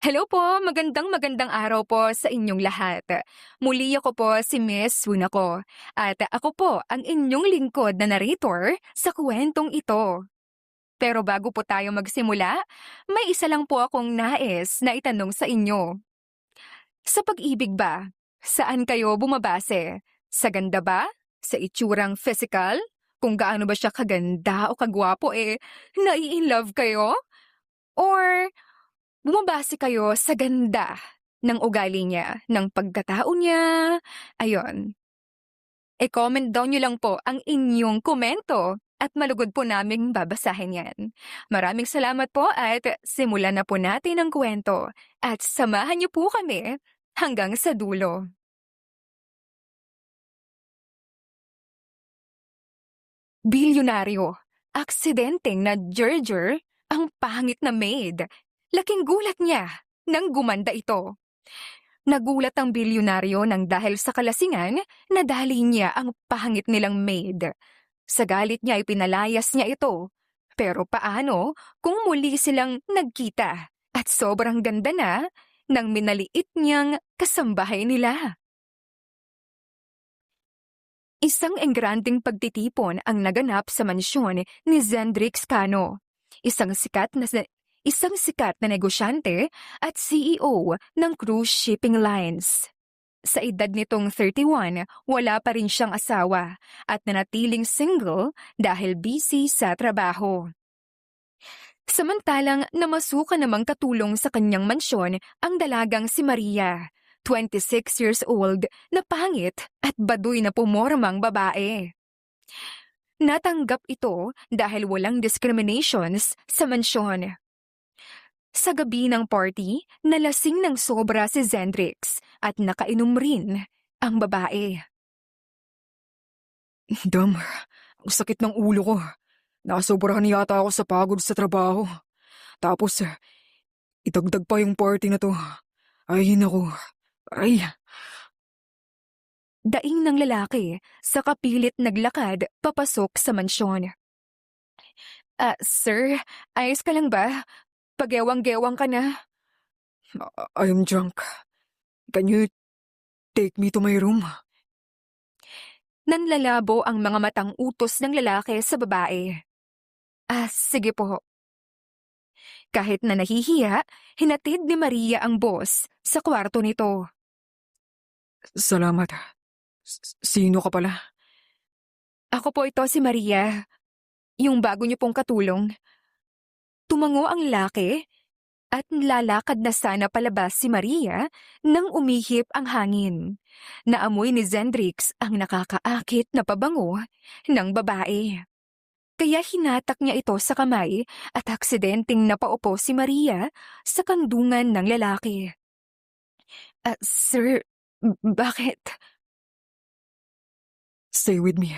Hello po, magandang araw po sa inyong lahat. Muli ako po si Miss Hunako at ako po ang inyong lingkod na narrator sa kwentong ito. Pero bago po tayo magsimula, may isa lang po akong nais na itanong sa inyo. Sa pag-ibig ba, saan kayo bumabase? Sa ganda ba? Sa itsurang physical? Kung gaano ba siya kaganda o kagwapo nai-in-love kayo? Or bumabase kayo sa ganda ng ugali niya, ng pagkatao niya, ayun. I-comment down niyo lang po ang inyong komento at malugod po naming babasahin yan. Maraming salamat po at simulan na po natin ang kwento at samahan niyo po kami hanggang sa dulo. Bilyonaryo, aksidenteng na Gerger ang pangit na maid. Laking gulat niya nang gumanda ito. Nagulat ang bilyonaryo nang dahil sa kalasingan, nadali niya ang pangit nilang maid. Sa galit niya ay pinalayas niya ito. Pero paano kung muli silang nagkita at sobrang ganda na nang minaliit niyang kasambahay nila? Isang engranding pagtitipon ang naganap sa mansyon ni Zendrix Cano, isang sikat na isang sikat na negosyante at CEO ng cruise shipping lines. Sa edad nitong 31, wala pa rin siyang asawa at nanatiling single dahil busy sa trabaho. Samantalang namasukan namang katulong sa kanyang mansyon ang dalagang si Maria, 26 years old, na pangit at baduy na pumormang babae. Natanggap ito dahil walang discriminations sa mansyon. Sa gabi ng party, nalasing ng sobra si Zendrix at nakainom rin ang babae. Dam, ang sakit ng ulo ko. Nasobrahan yata ako sa pagod sa trabaho. Tapos, idagdag pa yung party na to. Ay, naku. Ay, Daing ng lalaki sa kapilit naglakad papasok sa mansyon. Sir, ayos ka lang ba? Pagewang-gewang ka na. I'm drunk. Can you take me to my room? Nanlalabo ang mga matang utos ng lalaki sa babae. Sige po. Kahit na nahihiya, hinatid ni Maria ang boss sa kwarto nito. Salamat. Sino ka pala? Ako po ito si Maria, yung bago niyo pong katulong. Tumango ang lalaki at lalakad na sana palabas si Maria nang umihip ang hangin. Naamoy ni Zendrix ang nakakaakit na pabango ng babae. Kaya hinatak niya ito sa kamay at aksidenteng napaupo si Maria sa kandungan ng lalaki. Sir, bakit? Stay with me.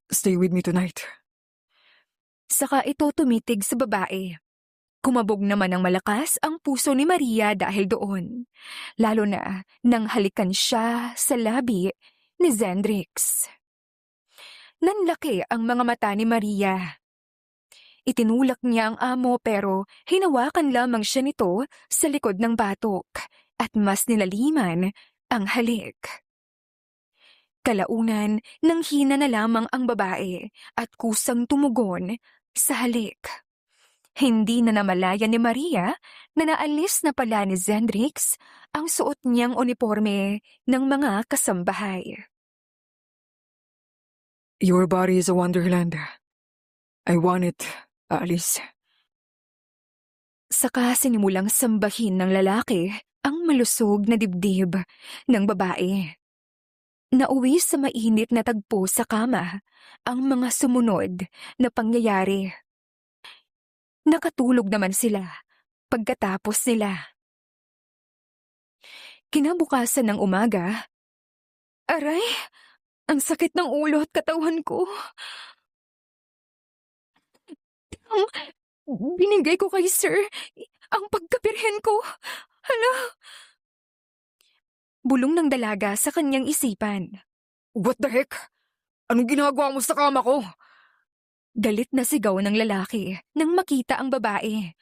Stay with me tonight. Saka ito tumitig sa babae. Kumabog naman ng malakas ang puso ni Maria dahil doon, lalo na nang halikan siya sa labi ni Zendrix. Nanlaki ang mga mata ni Maria. Itinulak niya ang amo pero hinawakan lamang siya nito sa likod ng batok at mas nilaliman ang halik. Kalaunan, nanghina na lamang ang babae at kusang tumugon sa halik. Hindi na namalaya ni Maria na naalis na pala ni Zendrix ang suot niyang uniforme ng mga kasambahay. Your body is a wonderland. I want it, Alice. Saka sinimulang sambahin ng lalaki ang malusog na dibdib ng babae. Nauwi sa mainit na tagpo sa kama ang mga sumunod na pangyayari. Nakatulog naman sila pagkatapos nila. Kinabukasan ng umaga, aray, ang sakit ng ulo at katawan ko. Ang binigay ko kay sir, ang pagkabirhen ko. Hala! Bulong ng dalaga sa kanyang isipan. What the heck? Anong ginagawa mo sa kama ko? Galit na sigaw ng lalaki nang makita ang babae.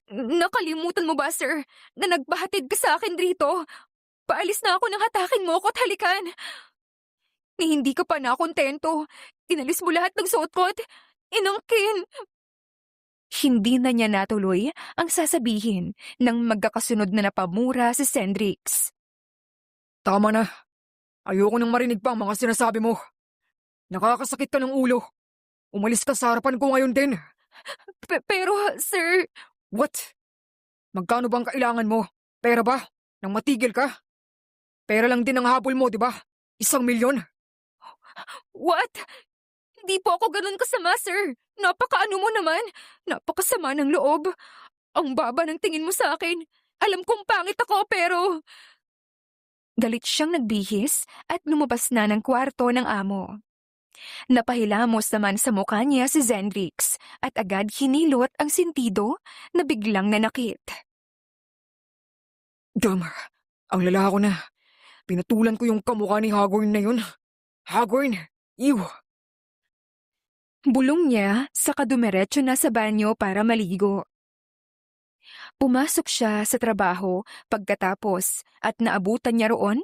Nakalimutan mo ba, sir, na nagpahatid ka sa akin rito? Paalis na ako nang hatakin mo ako at halikan. Ni hindi ka pa nakontento. Inalis mo lahat ng suot ko at inangkin. Hindi na niya natuloy ang sasabihin nang magkakasunod na napamura si Sendrix. Tama na. Ayoko nang marinig pa ang mga sinasabi mo. Nakakasakit ka ng ulo. Umalis ka sa harapan ko ngayon din. Pero, sir, What? Magkano bang kailangan mo? Pera ba? Nang matigil ka? Pera lang din ang habol mo, di ba? 1,000,000? what? Hindi po ako ganun kasama, sir. Napakaano mo naman. Napakasama ng loob. Ang baba ng tingin mo sa akin. Alam kong pangit ako pero... Galit siyang nagbihis at lumabas na ng kwarto ng amo. Napahilamos naman sa mukha niya si Zenrix at agad hinilot ang sentido na biglang nanakit. Damn, ang lala ko na. Pinatulan ko yung kamukha ni Hagorn na yun. Hagorn! Ew! Bulong niya saka dumiretso na sa banyo para maligo. Pumasok siya sa trabaho pagkatapos at naabutan niya roon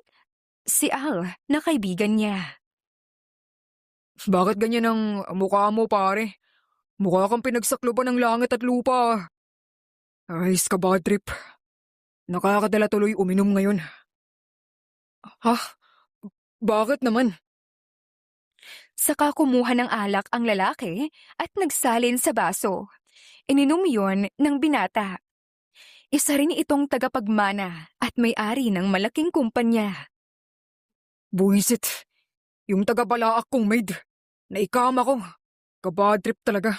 si Al na kaibigan niya. Bakit ganyan ang mukha mo, pare? Mukha kang pinagsakloban ng langit at lupa. Ayos ka, bad trip. Nakakadala tuloy uminom ngayon. Ha? Bakit naman? Saka kumuha ng alak ang lalaki at nagsalin sa baso. Ininom yon ng binata. Isa rin itong tagapagmana at may-ari ng malaking kumpanya. Buwisit. Yung taga-balaak kong maid. Naikama ko. Kabad trip talaga.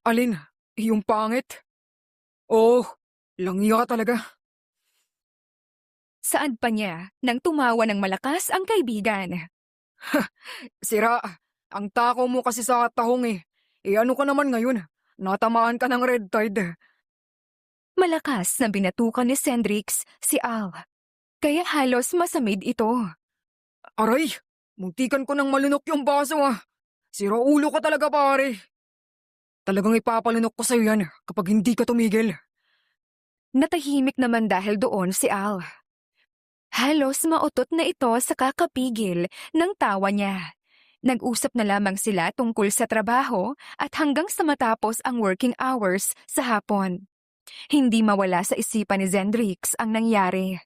Alin? Yung pangit? Oh, langya ka talaga. Saan pa niya nang tumawa ng malakas ang kaibigan? Sira, ang tako mo kasi sa tahong eh. Eh ano ka naman ngayon? Natamaan ka ng red tide. Malakas na binatukan ni Sendrix si Al. Kaya halos masamid ito. Aray, muntikan ko nang malunok yung baso ah. Sira ulo ka talaga pare. Talagang ipapalunok ko sa'yo yan kapag hindi ka tumigil. Natahimik naman dahil doon si Al. Halos mautot na ito sa kakapigil ng tawa niya. Nag-usap na lamang sila tungkol sa trabaho at hanggang sa matapos ang working hours sa hapon. Hindi mawala sa isipan ni Zenrix ang nangyari.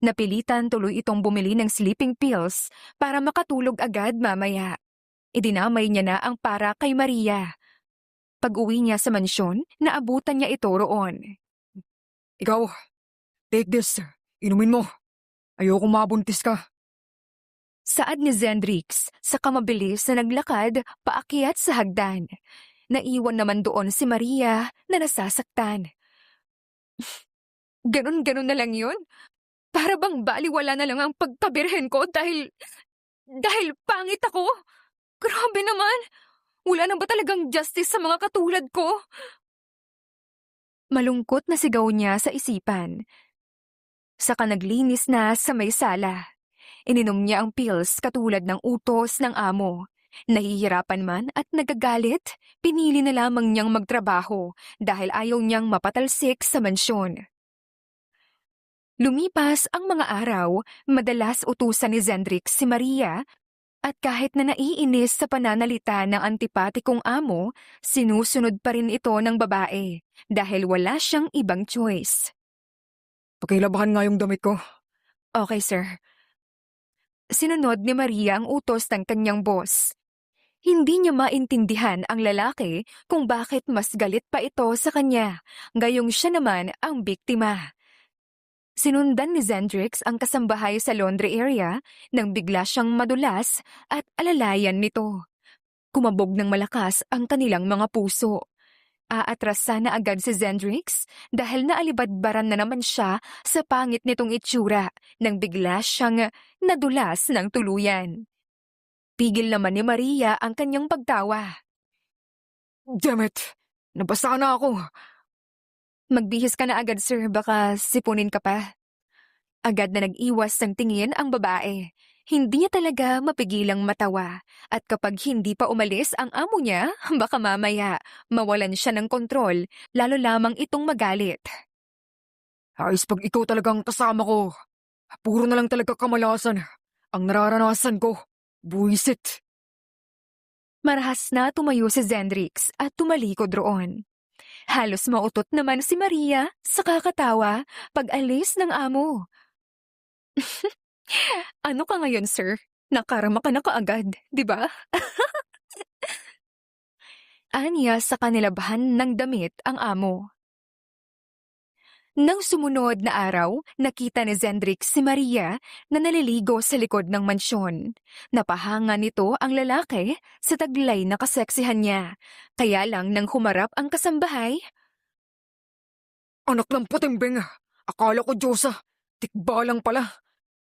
Napilitan tuloy itong bumili ng sleeping pills para makatulog agad mamaya. Idinamay niya na ang para kay Maria. Pag-uwi niya sa mansyon, naabutan niya ito roon. Ikaw, take this. Inumin mo. Ayoko mabuntis ka. Saad ni Zenrix sa kamabilis na naglakad paakyat sa hagdan. Naiwan naman doon si Maria na nasasaktan. Ganon-ganon na lang yun? Para bang baliwala na lang ang pagkabirhen ko dahil pangit ako? Grabe naman! Wala na ba talagang justice sa mga katulad ko? Malungkot na sigaw niya sa isipan. Saka naglinis na sa may sala. Ininom niya ang pills katulad ng utos ng amo. Nahihirapan man at nagagalit, pinili na lamang niyang magtrabaho dahil ayaw niyang mapatalsik sa mansyon. Lumipas ang mga araw, madalas utusan ni Zenrix si Maria at kahit na naiinis sa pananalita ng antipatikong amo, sinusunod pa rin ito ng babae dahil wala siyang ibang choice. Pakilabahan nga yung damit ko. Okay, sir. Sinunod ni Maria ang utos ng kanyang boss. Hindi niya maintindihan ang lalaki kung bakit mas galit pa ito sa kanya, gayong siya naman ang biktima. Sinundan ni Zenrix ang kasambahay sa laundry area nang bigla siyang madulas at alalayan nito. Kumabog ng malakas ang kanilang mga puso. Aatrasan na agad si Zenrix dahil naalibadbaran na naman siya sa pangit nitong itsura nang bigla siyang nadulas ng tuluyan. Pigil naman ni Maria ang kanyang pagtawa. Damn it! Nabasa na ako. Magbihis ka na agad, sir, baka sipunin ka pa. Agad na nag-iwas ng tingin ang babae. Hindi niya talaga mapigilang matawa at kapag hindi pa umalis ang amo niya, baka mamaya mawalan siya ng kontrol, lalo lamang itong magalit. Ayos pag ikaw talagang kasama ko. Puro na lang talaga kamalasan. Ang nararanasan ko. Buwisit. Marahas na tumayo si Zendrix at tumalikod roon. Halos mautot naman si Maria sa kakatawa pag-alis ng amo. Ano ka ngayon, sir? Nakarama ka na kaagad, di ba? Aniya sa kanilabahan ng damit ang amo. Nang sumunod na araw, nakita ni Zendrix si Maria na naliligo sa likod ng mansyon. Napahanga nito ang lalaki sa taglay na kaseksihan niya. Kaya lang nang humarap ang kasambahay, Anak ng patimbeng. Akala ko Diyosa. Tikba lang pala.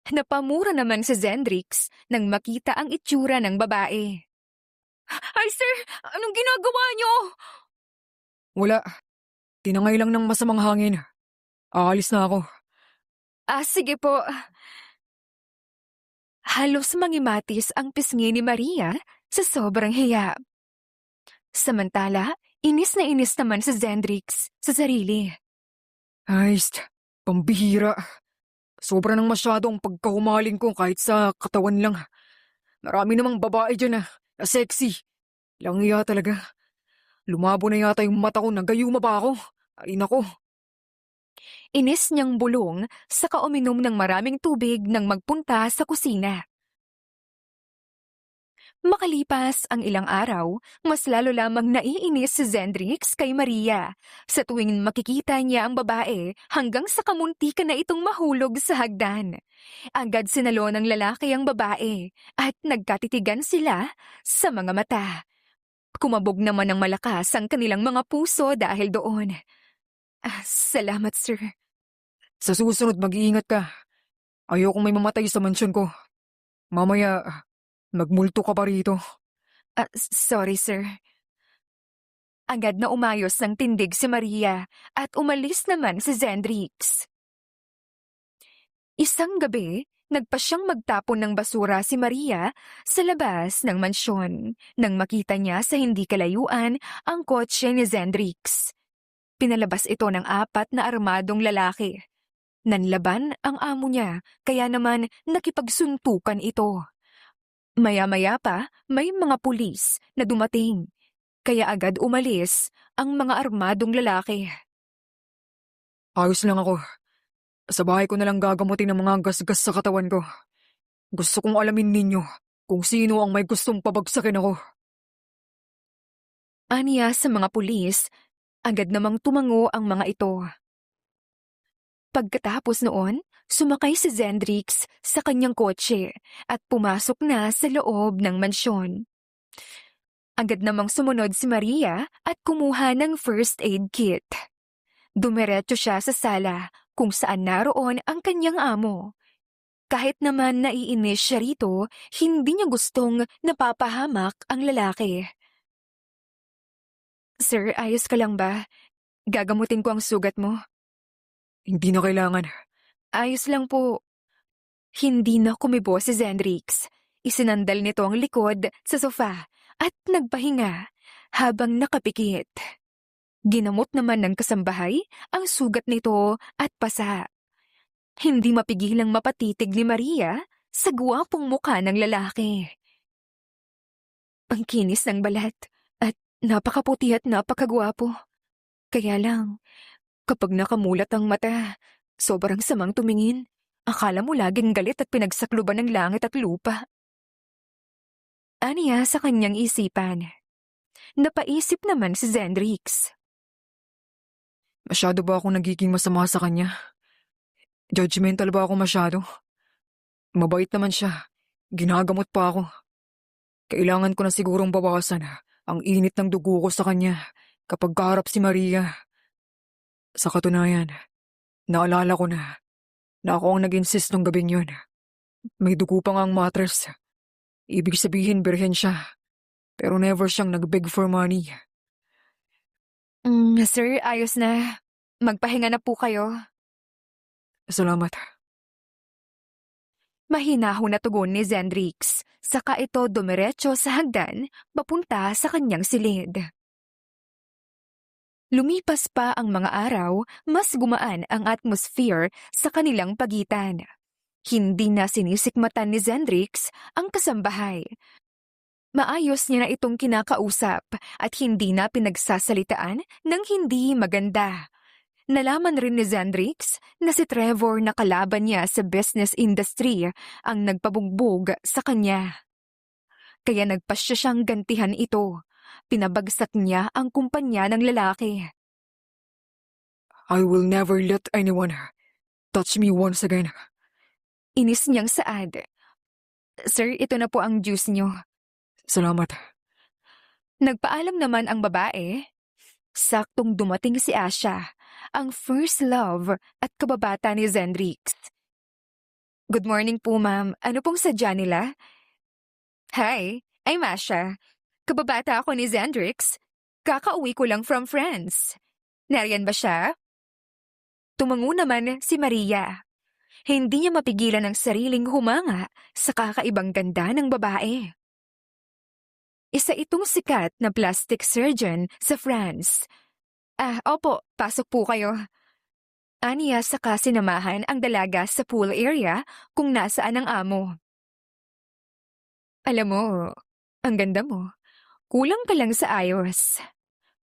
napamura naman si Zendrix nang makita ang itsura ng babae. Ay sir, anong ginagawa niyo? Wala. Tinangay lang ng masamang hangin. Aalis na ako. Sige po. Halos mangimatis ang pisngi ni Maria sa sobrang hiya. Samantala, inis na inis naman si Zendrix sa sarili. Ayos. Pambihira. Sobra nang masyado ang pagkahumaling ko kahit sa katawan lang. Marami namang babae dyan na sexy. Langya talaga. Lumabo na yata yung mata ko, nagayuma ba ako? Ay nako. Inis niyang bulong saka uminom ng maraming tubig nang magpunta sa kusina. Makalipas ang ilang araw, mas lalo lamang naiinis si Zendrix kay Maria sa tuwing makikita niya ang babae hanggang sa kamuntikan na itong mahulog sa hagdan. Agad sinalo ng lalaki ang babae at nagkatitigan sila sa mga mata. Kumabog naman ng malakas ang kanilang mga puso dahil doon. Salamat, sir. Sa susunod mag-iingat ka. Ayokong may mamatay sa mansyon ko. Mamaya, magmulto ka pa rito. Sorry, sir. Agad na umayos ng tindig si Maria at umalis naman si Zendrix. Isang gabi, nagpa siyang magtapon ng basura si Maria sa labas ng mansyon nang makita niya sa hindi kalayuan ang kotse ni Zendrix. Pinalabas ito ng 4 na armadong lalaki. Nanlaban ang amo niya, kaya naman nakipagsuntukan ito. Maya-maya pa, may mga pulis na dumating, kaya agad umalis ang mga armadong lalaki. Ayos lang ako. Sa bahay ko na lang gagamutin ang mga gasgas sa katawan ko. Gusto kong alamin ninyo kung sino ang may gustong pabagsakin ako. Aniya sa mga pulis, agad namang tumango ang mga ito. Pagkatapos noon, sumakay si Zendrix sa kanyang kotse at pumasok na sa loob ng mansyon. Agad namang sumunod si Maria at kumuha ng first aid kit. Dumiretso siya sa sala kung saan naroon ang kanyang amo. Kahit naman naiinis siya rito, hindi niya gustong napapahamak ang lalaki. Sir, ayos ka lang ba? Gagamutin ko ang sugat mo. Hindi na kailangan. Ayos lang po. Hindi na kumibo si Zendrix. Isinandal nito ang likod sa sofa at nagpahinga habang nakapikit. Ginamot naman ng kasambahay ang sugat nito at pasa. Hindi mapigilang mapatitig ni Maria sa gwapong mukha ng lalaki. Ang kinis ng balat at napakaputi at napakagwapo. Kaya lang, kapag nakamulat ang mata, sobrang samang tumingin. Akala mo laging galit at pinagsakluban ng langit at lupa. Aniya sa kanyang isipan. Napaisip naman si Zendrix. Masyado ba akong nagiging masama sa kanya? Judgmental ba ako masyado? Mabait naman siya. Ginagamot pa ako. Kailangan ko na sigurong bawasan ang init ng dugo ko sa kanya kapag kaharap si Maria. Sa katunayan, naalala ko na ako ang nag-insist nung gabing yun. May dugo pa nga ang mattress. Ibig sabihin birhen siya. Pero never siyang nag-beg for money. Sir, ayos na. Magpahinga na po kayo. Salamat. Mahinahon na tugon ni Zendrix, saka ito dumiretso sa hagdan, papunta sa kanyang silid. Lumipas pa ang mga araw, mas gumaan ang atmosphere sa kanilang pagitan. Hindi na sinisikmatan ni Zendrix ang kasambahay. Maayos niya na itong kinakausap at hindi na pinagsasalitaan ng hindi maganda. Nalaman rin ni Zendrix na si Trevor na kalaban niya sa business industry ang nagpabugbog sa kanya. Kaya nagpasya siyang gantihan ito. Pinabagsak niya ang kumpanya ng lalaki. I will never let anyone touch me once again. Inis niyang saad. Sir, ito na po ang juice niyo. Salamat. Nagpaalam naman ang babae. Saktong dumating si Asha, ang first love at kababata ni Zendrix. Good morning po, ma'am. Ano pong sadya nila? Hi, I'm Asha. Kababata ako ni Zendrix. Kakauwi ko lang from France. Nariyan ba siya? Tumango naman si Maria. Hindi niya mapigilan ang sariling humanga sa kakaibang ganda ng babae. Isa itong sikat na plastic surgeon sa France. Opo, pasok po kayo. Aniya saka sinamahan ang dalaga sa pool area kung nasaan ang amo. Alam mo, ang ganda mo. Kulang ka lang sa ayos.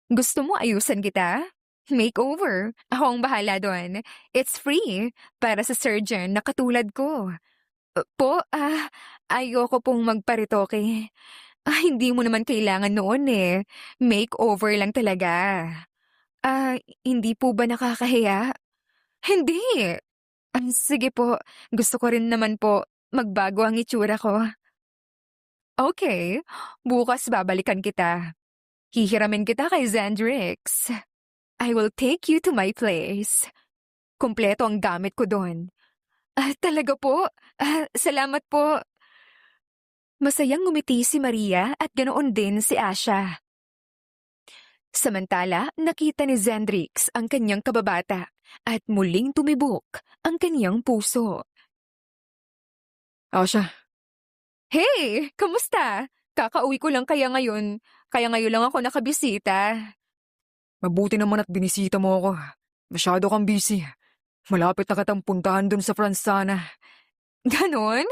Gusto mo ayusan kita? Makeover. Ako ang bahala doon. It's free para sa surgeon na katulad ko. Ayoko pong magparitoke. Hindi mo naman kailangan noon eh. Makeover lang talaga. Hindi po ba nakakahiya? Hindi. Sige po, gusto ko rin naman po magbago ang itsura ko. Okay, bukas babalikan kita. Hihiramin kita kay Zendrix. I will take you to my place. Kompleto ang gamit ko doon. Talaga po? Salamat po. Masayang ngumiti si Maria at ganoon din si Asha. Samantala, nakita ni Zendrix ang kanyang kababata at muling tumibok ang kanyang puso. Asha, Hey! Kamusta? Kakauwi ko lang kaya ngayon lang ako nakabisita. mabuti naman at binisita mo ako. Masyado kang busy. Malapit na kitang puntahan dun sa France sana. Ganon?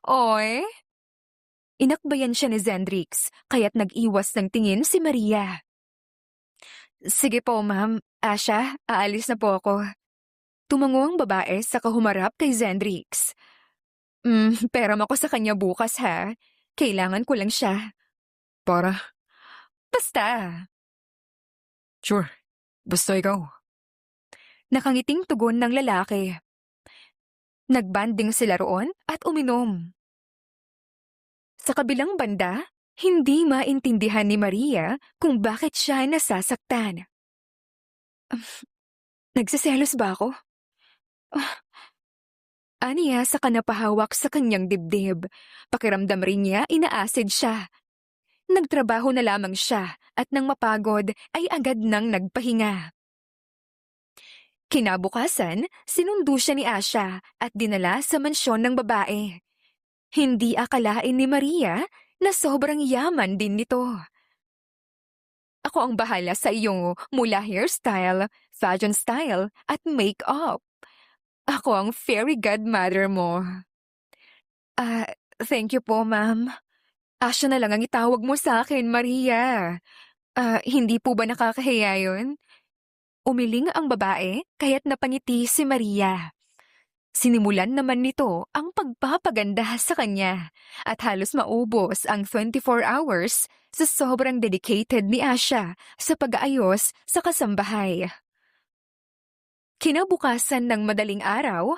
Oy? Inakbayan siya ni Zendrix, kaya't nag-iwas ng tingin si Maria. Sige po, ma'am. Asha, aalis na po ako. Tumango ang babae sa kahumarap kay Zendrix. Pera ako sa kanya bukas ha. Kailangan ko lang siya. Para? Basta. Sure. Basta ikaw. Nakangiting tugon ng lalaki. Nagbanding sila roon at uminom. Sa kabilang banda, hindi maintindihan ni Maria kung bakit siya nasasaktan. Nagsiselos ba ako? Aniya sa kanapahawak sa kanyang dibdib. Pakiramdam rin niya inaasid siya. Nagtrabaho na lamang siya at nang mapagod ay agad nang nagpahinga. Kinabukasan, sinundo siya ni Asha at dinala sa mansyon ng babae. Hindi akalain ni Maria na sobrang yaman din nito. Ako ang bahala sa iyong mula hairstyle, fashion style, at make-up. Ako ang fairy godmother mo. Thank you po, ma'am. Asya na lang ang itawag mo sa akin, Maria. Hindi po ba nakakahiya yun? Umiling ang babae, kaya't napangiti si Maria. Sinimulan naman nito ang pagpapaganda sa kanya at halos maubos ang 24 hours sa sobrang dedicated ni Asha sa pag-aayos sa kasambahay. Kinabukasan ng madaling araw,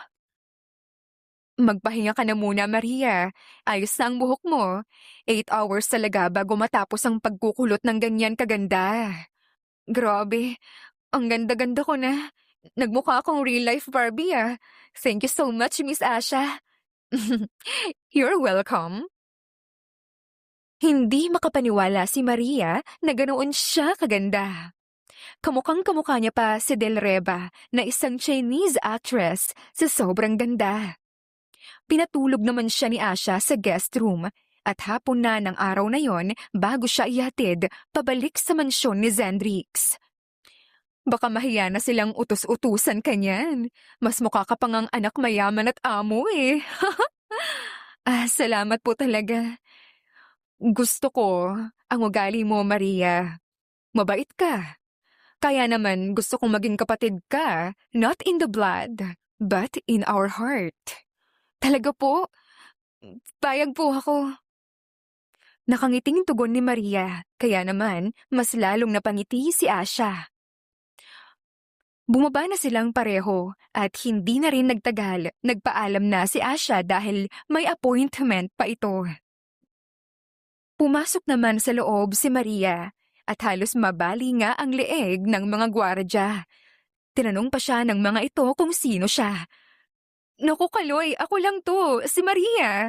magpahinga ka na muna, Maria. Ayos na ang buhok mo. 8 hours talaga bago matapos ang pagkukulot ng ganyan kaganda. Grabe, ang ganda-ganda ko na. Nagmukha akong real-life Barbie ah. Thank you so much, Miss Asha. You're welcome. Hindi makapaniwala si Maria na ganoon siya kaganda. Kamukhang-kamukha niya pa si Del Reba na isang Chinese actress sa sobrang ganda. Pinatulog naman siya ni Asha sa guest room at hapon na ng araw na yon bago siya ihatid pabalik sa mansyon ni Zendrix. Baka mahiya na silang utos-utusan kanyan. Mas mukha ka pang ang anak mayaman at amo eh. Salamat po talaga. Gusto ko ang ugali mo, Maria. Mabait ka. Kaya naman gusto kong maging kapatid ka, not in the blood, but in our heart. Talaga po, payag po ako. Nakangiting tugon ni Maria, kaya naman mas lalong napangiti si Asha. Bumaba na silang pareho at hindi na rin nagtagal, nagpaalam na si Asha dahil may appointment pa ito. Pumasok naman sa loob si Maria at halos mabali nga ang leeg ng mga gwardya. Tinanong pa siya ng mga ito kung sino siya. Naku Kaloy, ako lang to, si Maria.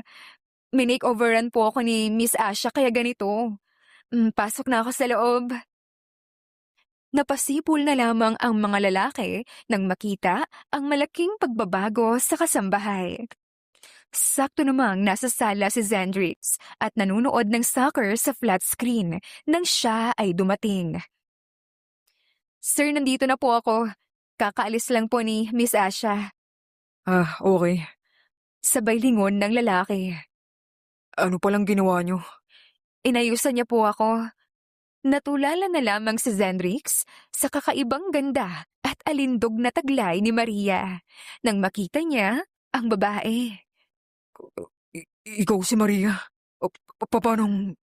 Minake-overan po ako ni Miss Asha kaya ganito. Pasok na ako sa loob. Napasipol na lamang ang mga lalaki nang makita ang malaking pagbabago sa kasambahay. Sakto namang nasa sala si Zendrix at nanunood ng soccer sa flat screen nang siya ay dumating. Sir, nandito na po ako. Kakaalis lang po ni Miss Asha. Okay. Sabay lingon ng lalaki. Ano palang ginawa niyo? Inayusan niya po ako. Natulala na lamang si Zendrix sa kakaibang ganda at alindog na taglay ni Maria nang makita niya ang babae. Ikaw si Maria? Paanong...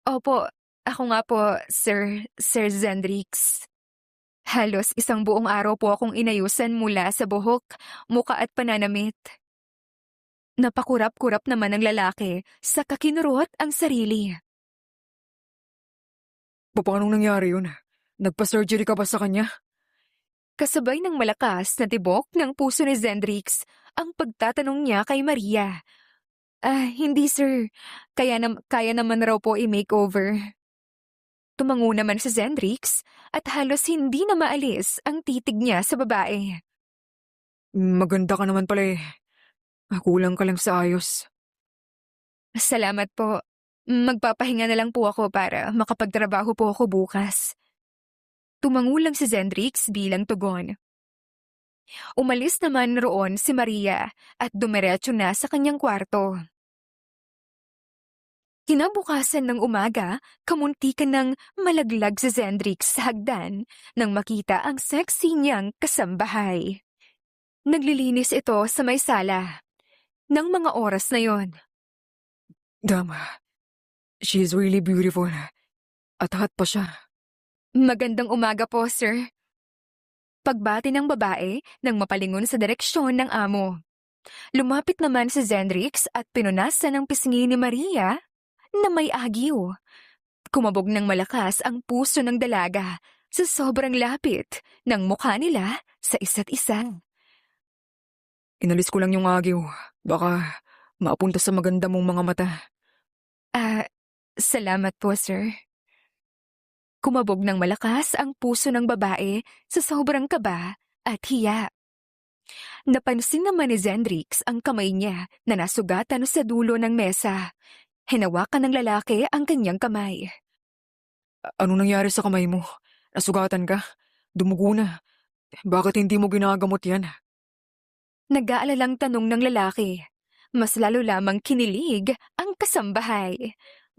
Opo, ako nga po, Sir Zendrix. Halos isang buong araw po akong inayusan mula sa buhok, muka at pananamit. Napakurap-kurap naman ang lalaki sa kakinurot ang sarili. Paanong nangyari yun? Nagpa-surgery ka ba sa kanya? Kasabay ng malakas na tibok ng puso ni Zendrix ang pagtatanong niya kay Maria. Hindi sir. Kaya naman raw po i-makeover. Tumango naman si Zendrix at halos hindi na maalis ang titig niya sa babae. Maganda ka naman pala eh. Kulang ka lang sa ayos. Salamat po. Magpapahinga na lang po ako para makapagtrabaho po ako bukas. Tumango lang si Zendrix bilang tugon. Umalis naman roon si Maria at dumiretso na sa kanyang kwarto. Kinabukasan ng umaga, kamuntikan ng malaglag si Zendrix sa hagdan nang makita ang sexy niyang kasambahay. Naglilinis ito sa may sala. Nang mga oras na yon. Damn. She's really beautiful. At hot pa siya. Magandang umaga po, sir. Pagbati ng babae nang mapalingon sa direksyon ng amo. Lumapit naman si Zendrix at pinunasan ng pisngi ni Maria na may agiw. Kumabog ng malakas ang puso ng dalaga sa sobrang lapit ng mukha nila sa isa't isa. Inalis ko lang yung agiw. Baka maapunta sa maganda mong mga mata. Salamat po, sir. Kumabog ng malakas ang puso ng babae sa sobrang kaba at hiya. Napansin naman ni Zendrix ang kamay niya na nasugatan sa dulo ng mesa. Hinawakan ng lalaki ang kanyang kamay. Ano nangyari sa kamay mo? Nasugatan ka? Dumugo na. Bakit hindi mo ginagamot yan? Nag-aalalang tanong ng lalaki. Mas lalo lamang kinilig ang kasambahay.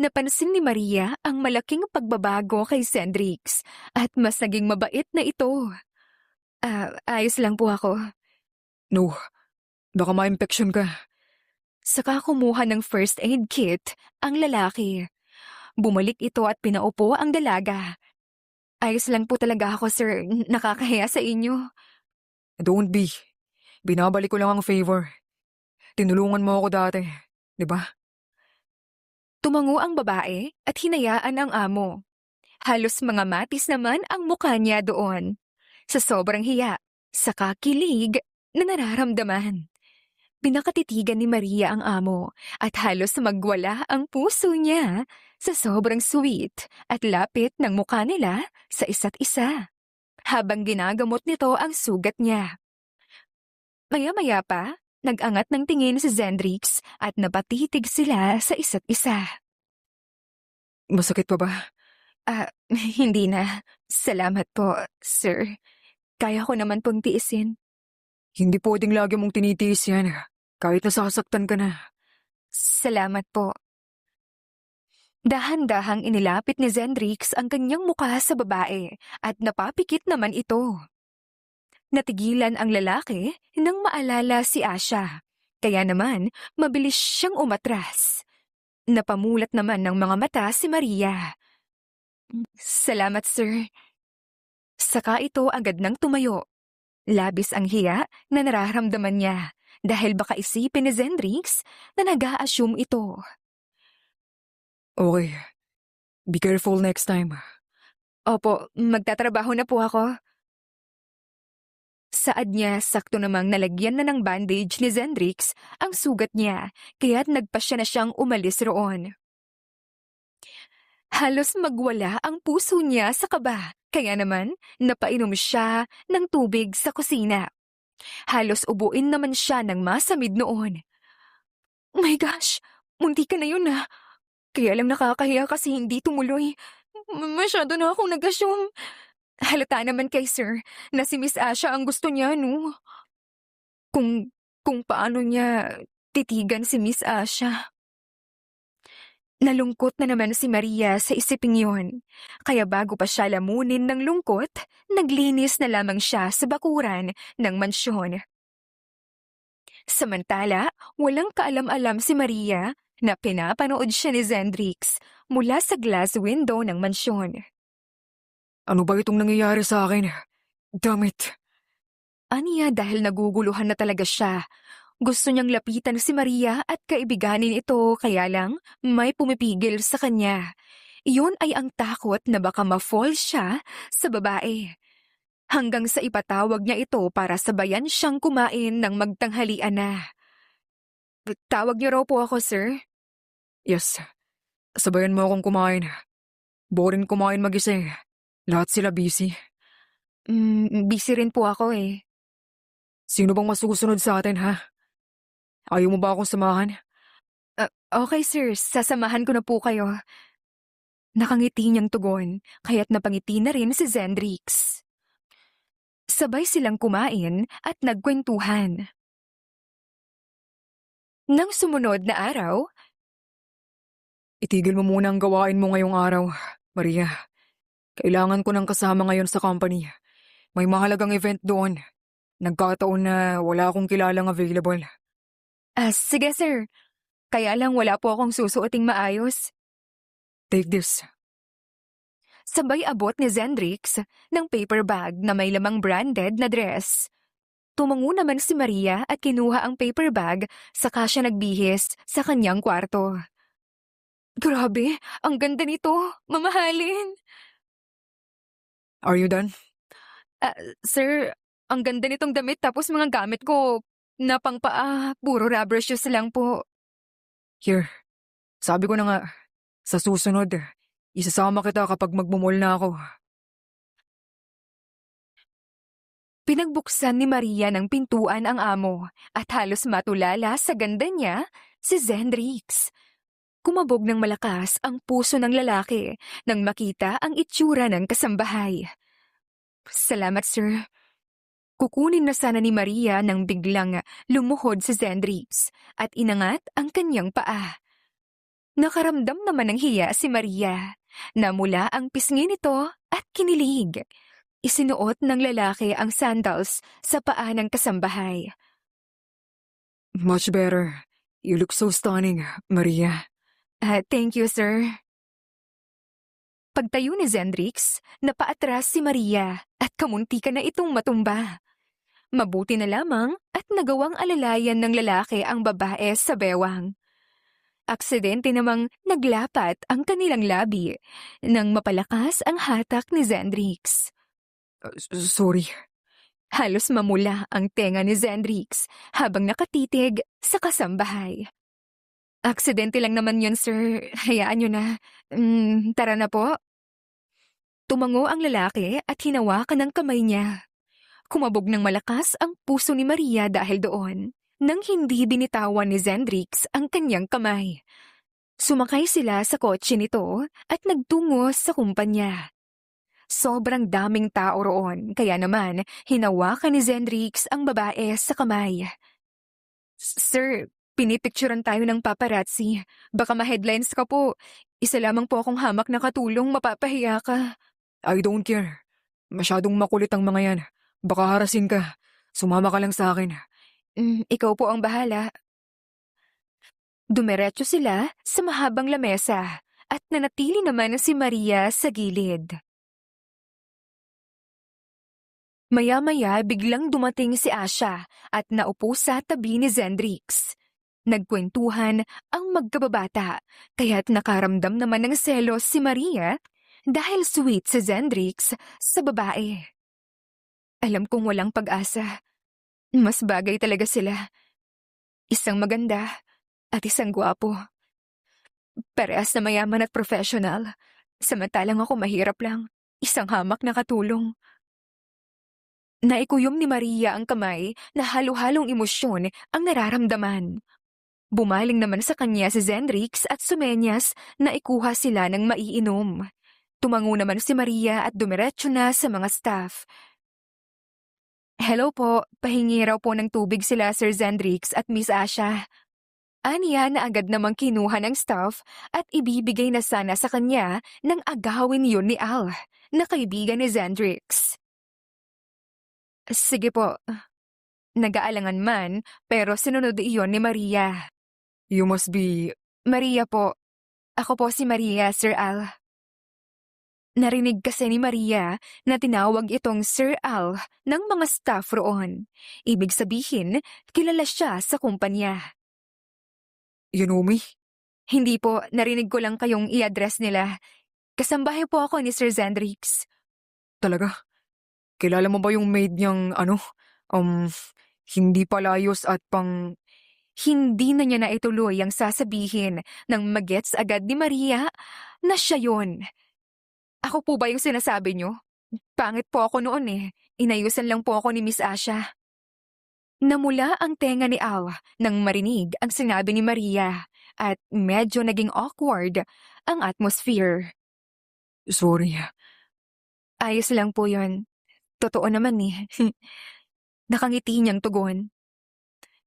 Napansin ni Maria ang malaking pagbabago kay Zendrix at mas naging mabait na ito. Ayos lang po ako. No, baka ma-infection ka. Saka kumuha ng first aid kit ang lalaki. Bumalik ito at pinaupo ang dalaga. Ayos lang po talaga ako, sir. Nakakahiya sa inyo. Don't be. Binabalik ko lang ang favor. Tinulungan mo ako dati, di ba? Tumango ang babae at hinayaan ang amo. Halos mga matis naman ang mukha niya doon. Sa sobrang hiya, saka kilig na nararamdaman. Pinakatitigan ni Maria ang amo at halos magwala ang puso niya sa sobrang sweet at lapit ng mukha nila sa isa't isa. Habang ginagamot nito ang sugat niya. Maya-maya pa, Nag-angat ng tingin si Zendrix at napatitig sila sa isa't isa. Masakit pa ba? Hindi na. Salamat po, sir. Kaya ko naman pong tiisin. Hindi pwedeng lagi mong tinitiis yan. Kahit nasasaktan ka na. Salamat po. Dahan-dahang inilapit ni Zendrix ang kanyang mukha sa babae at napapikit naman ito. Natigilan ang lalaki nang maalala si Asha. Kaya naman, mabilis siyang umatras. Napamulat naman ng mga mata si Maria. Salamat, sir. Saka ito agad nang tumayo. Labis ang hiya na nararamdaman niya dahil baka isipin ni Zendrix na nag-a-assume ito. Okay. Be careful next time. Opo, magtatrabaho na po ako. Saad niya sakto namang nalagyan na ng bandage ni Zendrix ang sugat niya kaya't nagpasya na siyang umalis roon. Halos magwala ang puso niya sa kaba kaya naman napainom siya ng tubig sa kusina. Halos ubuin naman siya ng masamid noon. My gosh, munti ka na yun ah. Kaya lang nakakahiya kasi hindi tumuloy. Masyado na akong nag-assume. Halata naman kay sir na si Miss Asha ang gusto niya, no? Kung paano niya titigan si Miss Asha. Nalungkot na naman si Maria sa isiping yun. Kaya bago pa siya lamunin ng lungkot, naglinis na lamang siya sa bakuran ng mansyon. Samantala, walang kaalam-alam si Maria na pinapanood siya ni Zendrix mula sa glass window ng mansyon. Ano ba itong nangyayari sa akin? Damn it. Aniya dahil naguguluhan na talaga siya. Gusto niyang lapitan si Maria at kaibiganin ito kaya lang may pumipigil sa kanya. Iyon ay ang takot na baka ma-fall siya sa babae. Hanggang sa ipatawag niya ito para sabayan siyang kumain ng magtanghalian na. Tawag niyo raw po ako, sir? Yes. Sabayan mo akong kumain. Boring kumain mag-isa eh. Lahat sila busy. Busy rin po ako eh. Sino bang masusunod sa atin, ha? Ayaw mo ba akong samahan? Okay, sir. Sasamahan ko na po kayo. Nakangiti niyang tugon, kaya't napangiti na rin si Zendrix. Sabay silang kumain at nagkwentuhan. Nang sumunod na araw, Itigil mo muna ang gawain mo ngayong araw, Maria. Kailangan ko ng kasama ngayon sa company. May mahalagang event doon. Nagkataon na wala akong kilalang available. sige sir. Kaya lang wala po akong susuoting maayos. Take this. Sabay abot ni Zendrix ng paper bag na may lamang branded na dress. Tumango naman si Maria at kinuha ang paper bag saka siya nagbihis sa kanyang kwarto. Grabe, ang ganda nito, mamahalin. Are you done? Sir, ang ganda nitong damit tapos mga gamit ko na pangpaa, puro rubber shoes lang po. Here. Sabi ko na nga, sa susunod, isasama kita kapag magmumol na ako. Pinagbuksan ni Maria ng pintuan ang amo at halos matulala sa ganda niya si Zendrix. Kumabog ng malakas ang puso ng lalaki nang makita ang itsura ng kasambahay. Salamat, sir. Kukunin na sana ni Maria nang biglang lumuhod si Zendrix at inangat ang kanyang paa. Nakaramdam naman ng hiya si Maria. Namula ang pisngi nito at kinilig. Isinuot ng lalaki ang sandals sa paa ng kasambahay. Much better. You look so stunning, Maria. Thank you, sir. Pagtayo ni Zendrix, napaatras si Maria at kamuntikan na itong matumba. Mabuti na lamang at nagawang alalayan ng lalaki ang babae sa bewang. Aksidente namang naglapat ang kanilang labi nang mapalakas ang hatak ni Zendrix. Sorry. Halos mamula ang tenga ni Zendrix habang nakatitig sa kasambahay. Aksidente lang naman yun, sir. Hayaan nyo na. Tara na po. Tumango ang lalaki at hinawakan ng kamay niya. Kumabog ng malakas ang puso ni Maria dahil doon. nang hindi binitawan ni Zendrix ang kanyang kamay. Sumakay sila sa kotse nito at nagtungo sa kumpanya. Sobrang daming tao roon, kaya naman hinawakan ni Zendrix ang babae sa kamay. Sir, pinipicturan tayo ng paparazzi. Baka ma-headlines ka po. Isa lamang po akong hamak na katulong, mapapahiya ka. I don't care. Masyadong makulit ang mga yan. Baka harasin ka. Sumama ka lang sa akin. Ikaw po ang bahala. Dumiretso sila sa mahabang lamesa at nanatili naman si Maria sa gilid. Maya-maya biglang dumating si Asha at naupo sa tabi ni Zendrix. Nagkwentuhan ang magkababata kaya't nakaramdam naman ng selos si Maria dahil sweet si Zendrix sa babae. Alam kong walang pag-asa. Mas bagay talaga sila. Isang maganda at isang gwapo. Parehas na mayaman at professional. Samantalang ako mahirap lang. Isang hamak na katulong. Naikuyom ni Maria ang kamay na halo-halong emosyon ang nararamdaman. Bumaling naman sa kanya si Zendrix at sumenyas na ikuha sila ng maiinom. Tumango naman si Maria at dumiretso na sa mga staff. Hello po, pahingi raw po ng tubig sila Sir Zendrix at Miss Asha. Aniya na agad namang kinuha ng staff at ibibigay na sana sa kanya nang agawin yun ni Al, na kaibigan ni Zendrix. Sige po. Nag-aalangan man, pero sinunod iyon ni Maria. You must be... Maria po. Ako po si Maria, Sir Al. Narinig kasi ni Maria na tinawag itong Sir Al ng mga staff roon. Ibig sabihin, kilala siya sa kumpanya. You know me? Hindi po, narinig ko lang kayong i-address nila. Kasambahay po ako ni Sir Zendrix. Talaga? Kilala mo ba yung maid niyang hindi palayos at pang... Hindi na niya naituloy ang sasabihin nang magets agad ni Maria na siya yun. Ako po ba yung sinasabi niyo? Pangit po ako noon eh. Inayusan lang po ako ni Miss Asha. Namula ang tenga ni Al nang marinig ang sinabi ni Maria at medyo naging awkward ang atmosphere. Sorry. Ayos lang po yun. Totoo naman eh. Nakangiti niyang tugon.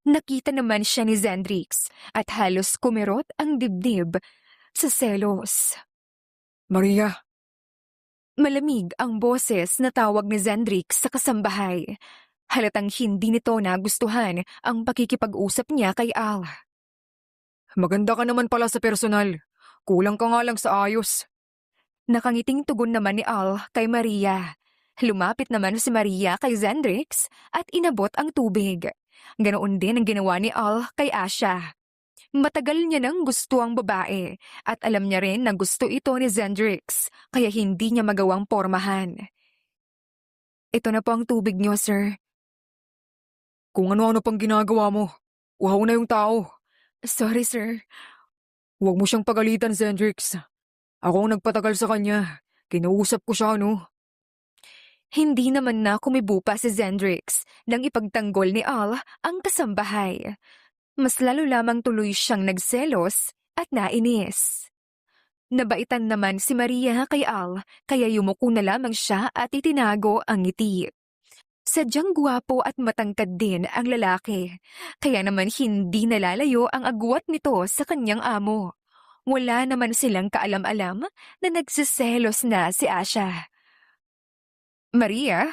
Nakita naman siya ni Zendrix at halos kumirot ang dibdib sa selos. Maria, Malamig ang boses na tawag ni Zendrix sa kasambahay. Halatang hindi nito nagustuhan ang pakikipag-usap niya kay Al. maganda ka naman pala sa personal. Kulang ka nga lang sa ayos. Nakangiting tugon naman ni Al kay Maria. Lumapit naman si Maria kay Zendrix at inabot ang tubig. Ganoon din ang ginawa ni Al kay Asha. Matagal niya nang gusto ang babae at alam niya rin na gusto ito ni Zendrix kaya hindi niya magawang pormahan. Ito na po ang tubig niyo, sir. Kung ano-ano pang ginagawa mo. Uhaw na yung tao. Sorry, sir. Huwag mo siyang pagalitan, Zendrix. Ako ang nagpatagal sa kanya. Kinausap ko siya, no? Hindi naman na kumibo pa si Zendrix nang ipagtanggol ni Al ang kasambahay. Mas lalo lamang tuloy siyang nagselos at nainis. Nabaitan naman si Maria kay Al kaya yumuko na lamang siya at itinago ang ngiti. Sadyang gwapo at matangkad din ang lalaki, kaya naman hindi nalalayo ang agwat nito sa kanyang amo. Wala naman silang kaalam-alam na nagsiselos na si Asha. Maria?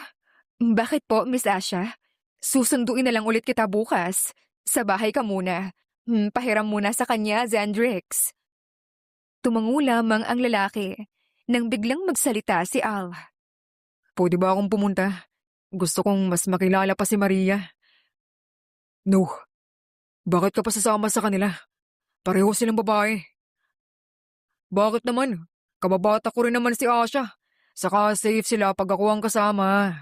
Bakit po, Miss Asha? Susunduin na lang ulit kita bukas. Sa bahay ka muna. Pahiram muna sa kanya, Zendrix. Tumango lamang ang lalaki nang biglang magsalita si Al. Pwede ba akong pumunta? Gusto kong mas makilala pa si Maria. No. Bakit ka pa sasama sa kanila? Pareho silang babae. Bakit naman? Kababata ko rin naman si Asha. Saka safe sila pag ako ang kasama.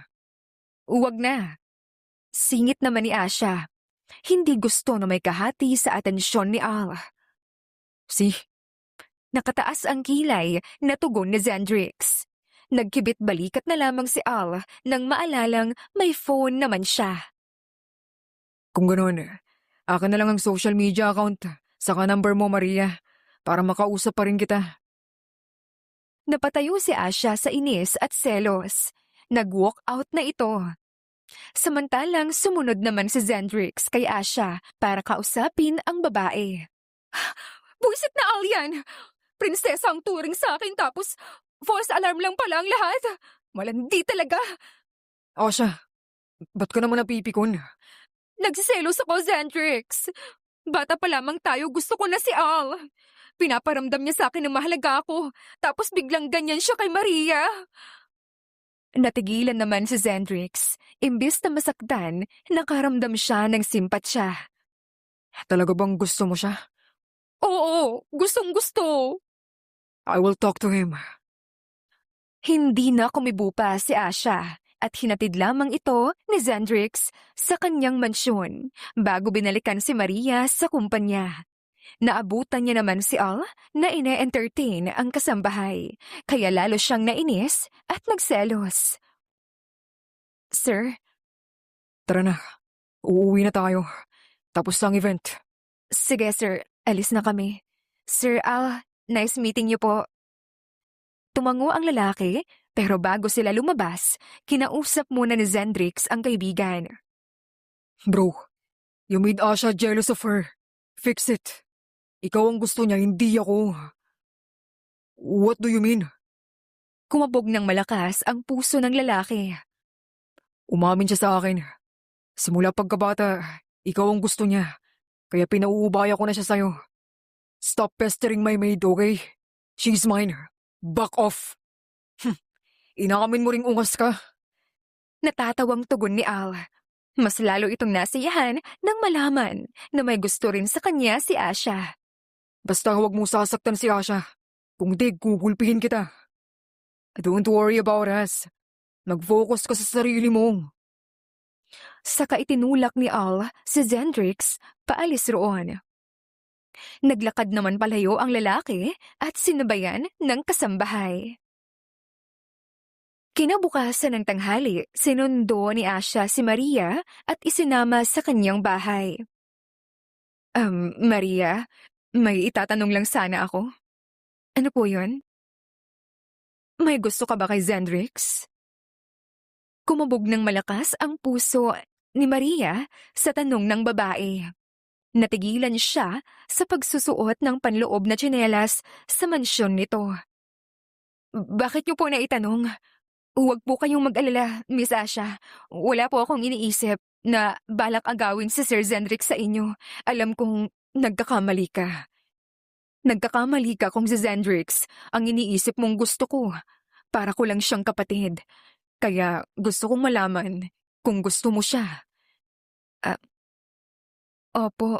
Huwag na. Singit naman ni Asha. Hindi gusto na may kahati sa atensyon ni Al. Si? Nakataas ang kilay na tugon ni Zendrix. Nagkibit balikat na lamang si Al nang maalalang may phone naman siya. Kung gano'n, Akin na lang ang social media account. Saka number mo, Maria. Para makausap pa rin kita. Napatayo si Asha sa inis at selos. Nag-walk out na ito. Samantalang sumunod naman si Zendrix kay Asha para kausapin ang babae. Buisit na Alyan! Prinsesa ang turing sa akin tapos false alarm lang pala ang lahat. Malandi talaga. Asha, ba't ka naman napipikon? Nagsiselos ako, Zendrix. Bata pa lamang tayo, gusto ko na si Al. Pinaparamdam niya sa akin na mahalaga ako, tapos biglang ganyan siya kay Maria. Natigilan naman si Zendrix. Imbis na masaktan, nakaramdam siya ng simpatsya. Talaga bang gusto mo siya? Oo, gustong gusto. I will talk to him. Hindi na kumibo pa si Asha at hinatid lamang ito ni Zendrix sa kanyang mansyon bago binalikan si Maria sa kumpanya. Naabutan niya naman si Al na ine-entertain ang kasambahay, kaya lalo siyang nainis at nagselos. Sir? Tara na. Uuwi na tayo. Tapos ang event. Sige sir, alis na kami. Sir Al, nice meeting niyo po. Tumango ang lalaki, pero bago sila lumabas, kinausap muna ni Zendrix ang kaibigan. Bro, you made Asha jealous of her. Fix it. Ikaw ang gusto niya, hindi ako. What do you mean? Kumabog ng malakas ang puso ng lalaki. Umamin siya sa akin. Simula pagkabata, ikaw ang gusto niya. Kaya pinauubaya ko na siya sa'yo. Stop pestering my maid, okay? She's mine. Back off. Inaamin mo ring ungas ka. Natatawang tugon ni Al. Mas lalo itong nasiyahan nang malaman na may gusto rin sa kanya si Asha. Basta huwag mong sasaktan si Asha. Kung di, gugulpihin kita. Don't worry about us. Mag-focus ka sa sarili mo. Saka itinulak ni Al si Zendrix paalis roon. Naglakad naman palayo ang lalaki at sinabayan ng kasambahay. Kinabukasan ng tanghali, sinundo ni Asha si Maria at isinama sa kanyang bahay. Maria, may itatanong lang sana ako. Ano po yun? May gusto ka ba kay Zendrix? Kumabog ng malakas ang puso ni Maria sa tanong ng babae. Natigilan siya sa pagsusuot ng panloob na tsinelas sa mansyon nito. Bakit niyo po naitanong? Huwag po kayong mag-alala, Miss Asha. Wala po akong iniisip na balak agawin si Sir Zendrix sa inyo. Alam kong nagkakamali ka. Nagkakamali ka kung si Zendrix ang iniisip mong gusto ko. Para ko lang siyang kapatid. Kaya gusto kong malaman kung gusto mo siya. Opo.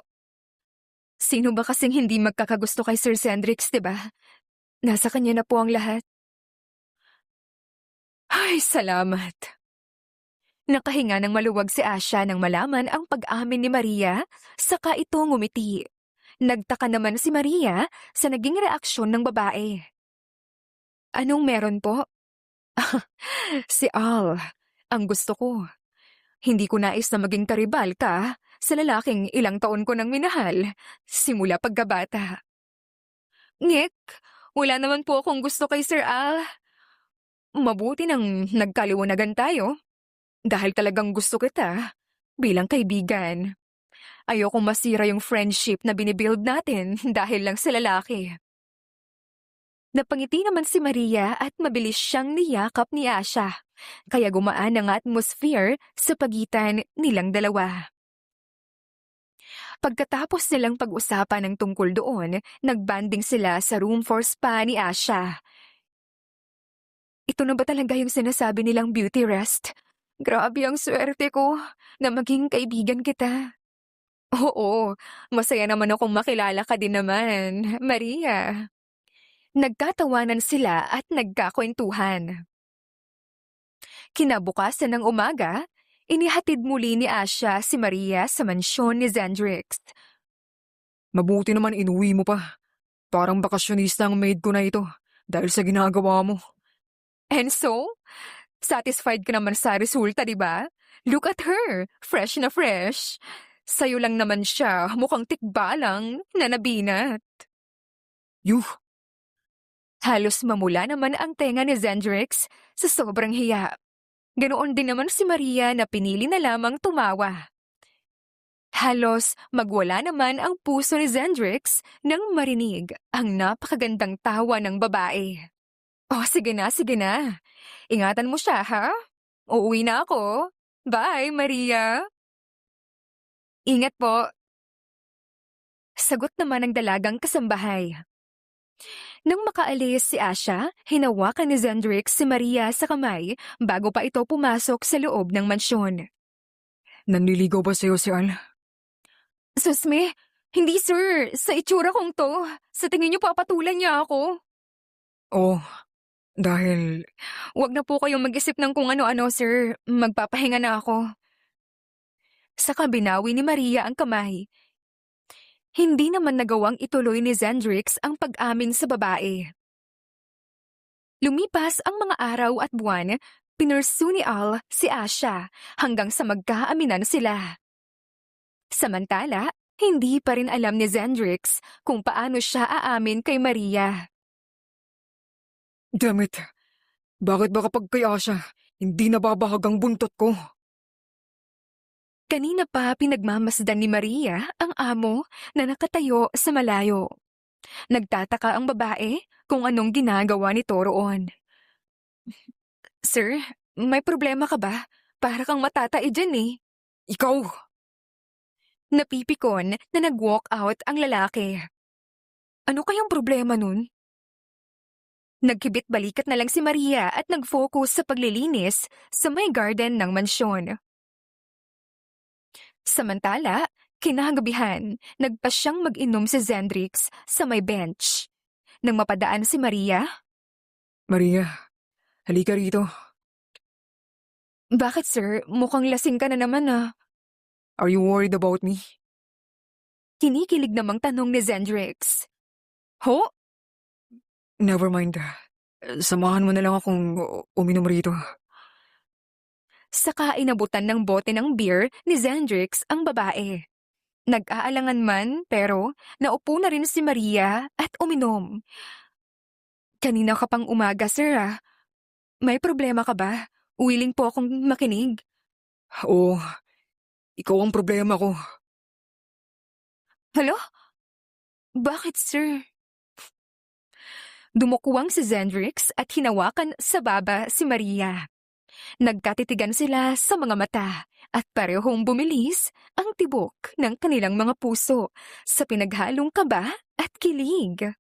Sino ba kasing hindi magkakagusto kay Sir Zendrix, diba? Nasa kanya na po ang lahat. Ay, salamat. Nakahinga ng maluwag si Asha nang malaman ang pag-amin ni Maria, saka ito ngumiti. Nagtaka naman si Maria sa naging reaksyon ng babae. Anong meron po? Si Al, ang gusto ko. Hindi ko nais na maging karibal ka sa lalaking ilang taon ko nang minahal, simula pagkabata. Ngek, wala naman po akong gusto kay Sir Al. Mabuti nang nagkaliwanagan tayo. Dahil talagang gusto kita bilang kaibigan. Ayokong masira yung friendship na binibuild natin dahil lang sa lalaki. Napangiti naman si Maria at mabilis siyang niyakap ni Asha, kaya gumaan ang atmosphere sa pagitan nilang dalawa. Pagkatapos nilang pag-usapan ng tungkol doon, nagbanding sila sa room for spa ni Asha. Ito na ba talaga yung sinasabi nilang beauty rest? Grabe ang swerte ko na maging kaibigan kita. Oo, masaya naman akong makilala ka din naman, Maria. Nagkatawanan sila at nagkakwentuhan. Kinabukasan ng umaga, inihatid muli ni Asha si Maria sa mansyon ni Zendrix. Mabuti naman inuwi mo pa. Parang bakasyonista ang maid ko na ito dahil sa ginagawa mo. And so, satisfied ka naman sa resulta, di ba? Look at her, fresh na fresh. Sa'yo lang naman siya mukhang tikbalang na nabinat. Yuh, Halos mamula naman ang tenga ni Zendrix sa sobrang hiya. Ganoon din naman si Maria na pinili na lamang tumawa. Halos magwala naman ang puso ni Zendrix nang marinig ang napakagandang tawa ng babae. Oh, sige na, sige na. Ingatan mo siya, ha? Uuwi na ako. Bye, Maria. Ingat po. Sagot naman ng dalagang kasambahay. Nang makaalis si Asha, hinawakan ni Zendrix si Maria sa kamay bago pa ito pumasok sa loob ng mansyon. nanliligaw ba sa'yo si Al? Susme, hindi sir. Sa itsura kong to. Sa tingin niyo papatulan niya ako. Oo, dahil Huwag na po kayong mag-isip ng kung ano-ano, sir. Magpapahinga na ako. Saka binawi ni Maria ang kamay. Hindi naman nagawang ituloy ni Zendrix ang pag-amin sa babae. Lumipas ang mga araw at buwan, pinursu ni Al si Asha hanggang sa magkaaminan sila. Samantala, hindi pa rin alam ni Zendrix kung paano siya aamin kay Maria. damn it. Bakit ba kapag kay Asha, hindi nababahag ang buntot ko? Kanina pa pinagmamasdan ni Maria ang amo na nakatayo sa malayo. Nagtataka ang babae kung anong ginagawa nito roon. Sir, may problema ka ba? Para kang matatai dyan eh. Ikaw! Napipikon na nag-walk out ang lalaki. Ano kayang problema nun? Nagkibit-balikat na lang si Maria at nag-focus sa paglilinis sa may garden ng mansyon. Samantala, kinagabihan, nagpa siyang mag-inom si Zendrix sa may bench. Nang mapadaan si Maria, Maria, halika rito. "Bakit sir? Mukhang lasing ka na naman ah." Are you worried about me? Kinikilig namang tanong ni Zendrix. Ho? Never mind. Samahan mo na lang akong uminom rito. Saka inabutan ng bote ng beer ni Zendrix ang babae. Nag-aalangan man pero naupo na rin si Maria at uminom. Kanina ka pang umaga sir ah. May problema ka ba? Willing po akong makinig. Oo, ikaw ang problema ko. Hala? Bakit sir? Dumukwang si Zendrix at hinawakan sa baba si Maria. Nagkatitigan sila sa mga mata at parehong bumilis ang tibok ng kanilang mga puso sa pinaghalong kaba at kilig.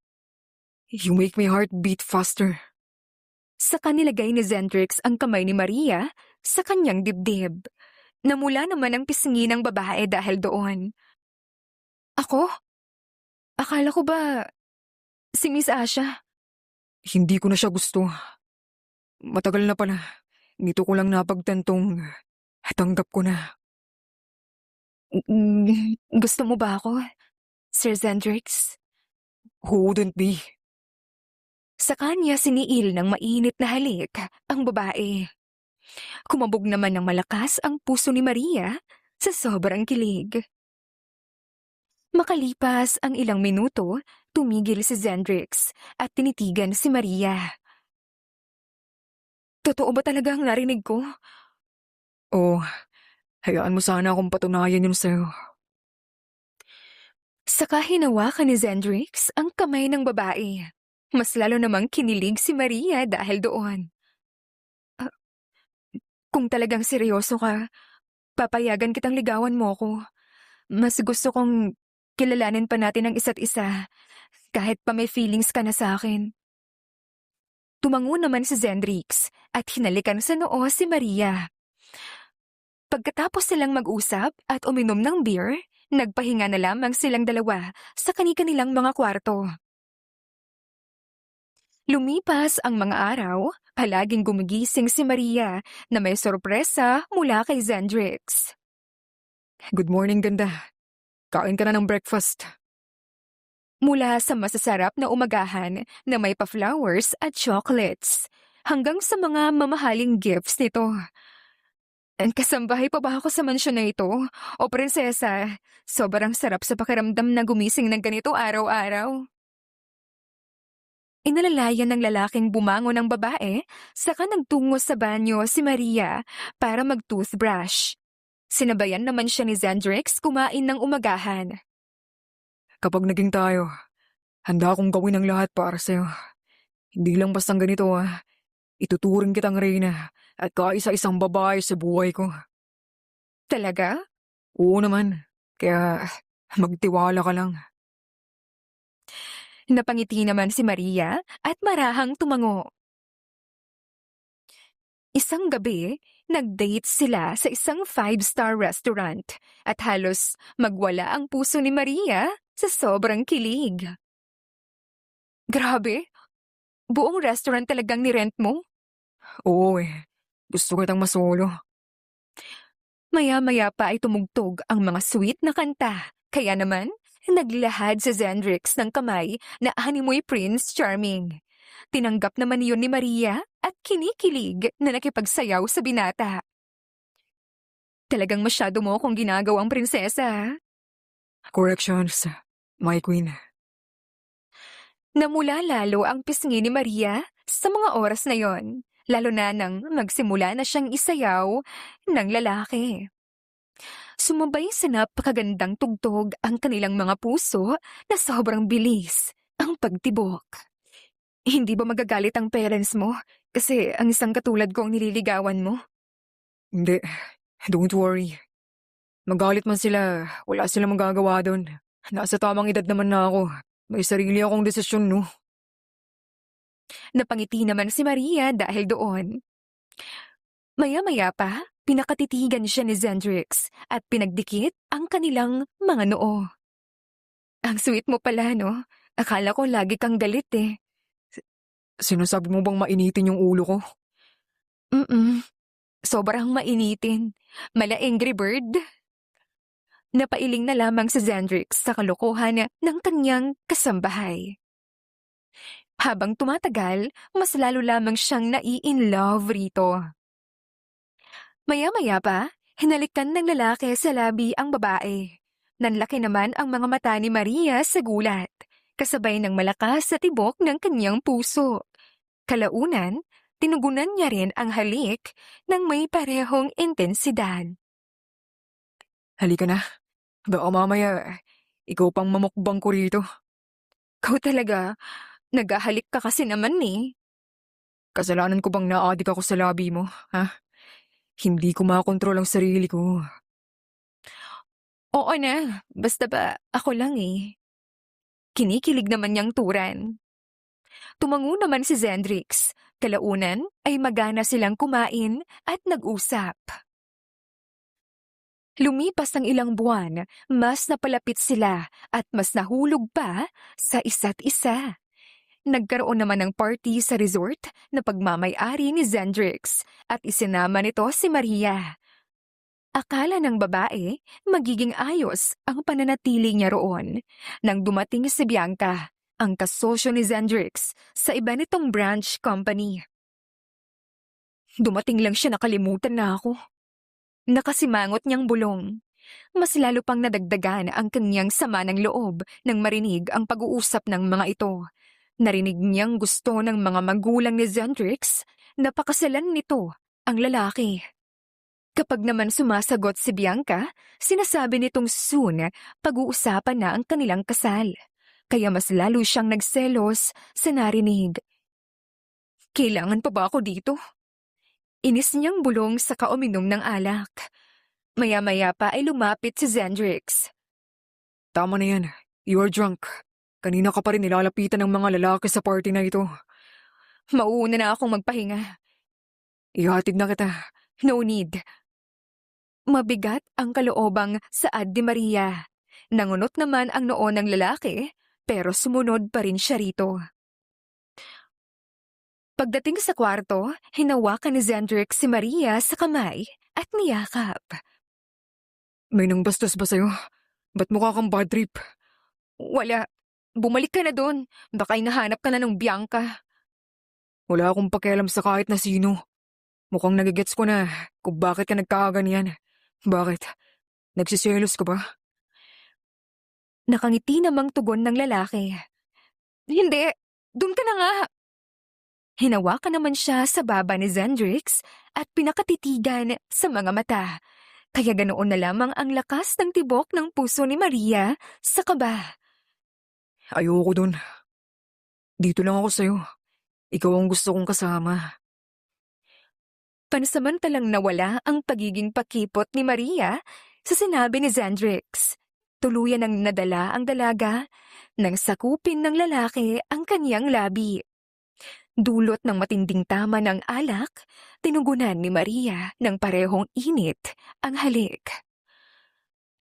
You make my heart beat faster. Saka nilagay ni Zendrix ang kamay ni Maria sa kanyang dibdib. Namula naman ang pisngi ng babae dahil doon. Ako? Akala ko ba si Miss Asha? Hindi ko na siya gusto. Matagal na pala. Nito ko lang napagtantong tanggap ko na. Gusto mo ba ako, Sir Zendrix? Who wouldn't be? Sa kanya siniil ng mainit na halik ang babae. Kumabog naman ng malakas ang puso ni Maria sa sobrang kilig. Makalipas ang ilang minuto, tumigil si Zendrix at tinitigan si Maria. Totoo ba talaga ang narinig ko? Oh, hayaan mo sana akong patunayan yun sa'yo. Saka hinawakan ni Zendrix ang kamay ng babae. Mas lalo namang kinilig si Maria dahil doon. Kung talagang seryoso ka, papayagan kitang ligawan mo ko. Mas gusto kong kilalanin pa natin ang isa't isa, kahit pa may feelings ka na sa akin. Tumango naman si Zendrix at hinalikan sa noo si Maria. Pagkatapos silang mag-usap at uminom ng beer, nagpahinga na lamang silang dalawa sa kani-kanilang mga kwarto. Lumipas ang mga araw, palaging gumigising si Maria na may sorpresa mula kay Zendrix. Good morning, ganda. Kain ka na ng breakfast. Mula sa masasarap na umagahan na may pa-flowers at chocolates, hanggang sa mga mamahaling gifts nito. Kasambahay pa ba ako sa mansyon na ito? O prinsesa, sobrang sarap sa pakiramdam na gumising ng ganito araw-araw. Inalalayan ng lalaking bumangon ng babae, saka nagtungo sa banyo si Maria para mag-toothbrush. Sinabayan naman siya ni Zendrix kumain ng umagahan. Kapag naging tayo, handa akong gawin ang lahat para sa'yo. Hindi lang bastang ganito Ituturing kitang reyna at kaisa-isang babae sa buhay ko. Talaga? Oo naman. Kaya magtiwala ka lang. Napangiti naman si Maria at marahang tumango. Isang gabi, nag-date sila sa isang 5-star restaurant at halos magwala ang puso ni Maria sa sobrang kilig. Grabe, buong restaurant talagang nirent mo? Oo Gusto kitang masolo. Maya-maya pa ay tumugtog ang mga sweet na kanta. Kaya naman, naglahad si Zendrix ng kamay na animoy Prince Charming. Tinanggap naman iyon ni Maria at kinikilig na nakipagsayaw sa binata. Talagang masyado mo akong ginagawang prinsesa. Corrections, my queen. Namula lalo ang pisngi ni Maria sa mga oras na yon, lalo na nang magsimula na siyang isayaw ng lalaki. Sumabay sa napakagandang tugtog ang kanilang mga puso na sobrang bilis ang pagtibok. Hindi ba magagalit ang parents mo kasi ang isang katulad ko ang nililigawan mo? Hindi, don't worry. Magalit man sila, wala silang magagawa doon. Nasa tamang edad naman na ako. May sarili akong desisyon, no? Napangiti naman si Maria dahil doon. Maya-maya pa, pinakatitigan siya ni Zendrix at pinagdikit ang kanilang mga noo. Ang sweet mo pala, no? Akala ko lagi kang galit eh. Sinasabi mo bang mainitin yung ulo ko? Sobrang mainitin. Mala Angry Bird. Napailing na lamang si Zendrix sa kalokohan ng kanyang kasambahay. Habang tumatagal, mas lalo lamang siyang nai-in-love rito. Maya-maya pa, hinalikan ng lalaki sa labi ang babae. Nanlaki naman ang mga mata ni Maria sa gulat, kasabay ng malakas sa tibok ng kanyang puso. Kalaunan, tinugunan niya rin ang halik ng may parehong intensidad. Halika na. Baka mamaya, ikaw pang mamukbang ko rito. Ikaw talaga, naghahalik ka kasi naman eh. Kasalanan ko bang naadik ako sa labi mo, ha? Hindi ko makontrol ang sarili ko. Oo na, basta ba ako lang eh. Kinikilig naman niyang turan. Tumango naman si Zendrix. Kalaunan ay magana silang kumain at nag-usap. Lumipas ang ilang buwan, mas napalapit sila at mas nahulog pa sa isa't isa. Nagkaroon naman ng party sa resort na pagmamay-ari ni Zendrix at isinama nito si Maria. Akala ng babae, magiging ayos ang pananatili niya roon. Nang dumating si Bianca, ang kasosyo ni Zendrix sa iba nitong branch company. Dumating lang siya, nakalimutan na ako. Nakasimangot niyang bulong. Mas lalo pang nadagdagan ang kanyang sama ng loob nang marinig ang pag-uusap ng mga ito. Narinig niyang gusto ng mga magulang ni Zendrix na pakasalan nito ang lalaki. Kapag naman sumasagot si Bianca, sinasabi nitong soon pag-uusapan na ang kanilang kasal. Kaya mas lalo siyang nagselos sa narinig. Kailangan pa ba ako dito? Inis niyang bulong sa kauminom ng alak. Maya-maya pa ay lumapit si Zendrix. Tama na yan. You are drunk. Kanina ka pa rin nilalapitan ng mga lalaki sa party na ito. Mauuna na akong magpahinga. Ihatid na kita. No need. Mabigat ang kaloobang saad ni Maria. Nangunot naman ang noo ng lalaki, pero sumunod pa rin siya rito. Pagdating sa kwarto, hinawakan ni Zendrix si Maria sa kamay at niyakap. May nangbastos ba sa'yo? Ba't mukha kang bad trip? Wala. Bumalik ka na doon. Baka hinahanap ka na ng Bianca. Wala akong pakialam sa kahit na sino. mukhang nagigets ko na kung bakit ka nagkakaganyan. Bakit? Nagsiselos ka ba? Nakangiti namang tugon ng lalaki. Hindi, dun ka na nga. Hinawakan naman siya sa baba ni Zendrix at pinakatitigan sa mga mata. Kaya ganoon na lamang ang lakas ng tibok ng puso ni Maria sa kaba. Ayoko dun. Dito lang ako sa'yo. Ikaw ang gusto kong kasama. Pansamantalang nawala ang pagiging pakipot ni Maria sa sinabi ni Zendrix. Tuluyan ang nadala ang dalaga nang sakupin ng lalaki ang kanyang labi. Dulot ng matinding tama ng alak, tinugunan ni Maria ng parehong init ang halik.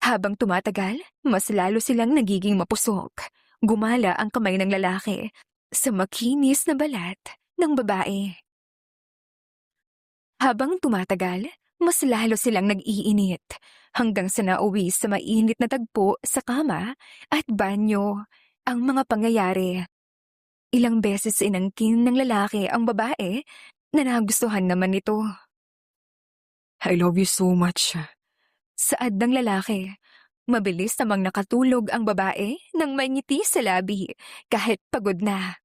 Habang tumatagal, mas lalo silang nagiging mapusok. Gumala ang kamay ng lalaki sa makinis na balat ng babae. Habang tumatagal, mas lalo silang nag-iinit hanggang sa nauwi sa mainit na tagpo sa kama at banyo ang mga pangyayari. Ilang beses inangkin ng lalaki ang babae na nagustuhan naman nito. I love you so much. Saad ng lalaki, mabilis namang nakatulog ang babae nang may ngiti sa labi kahit pagod na.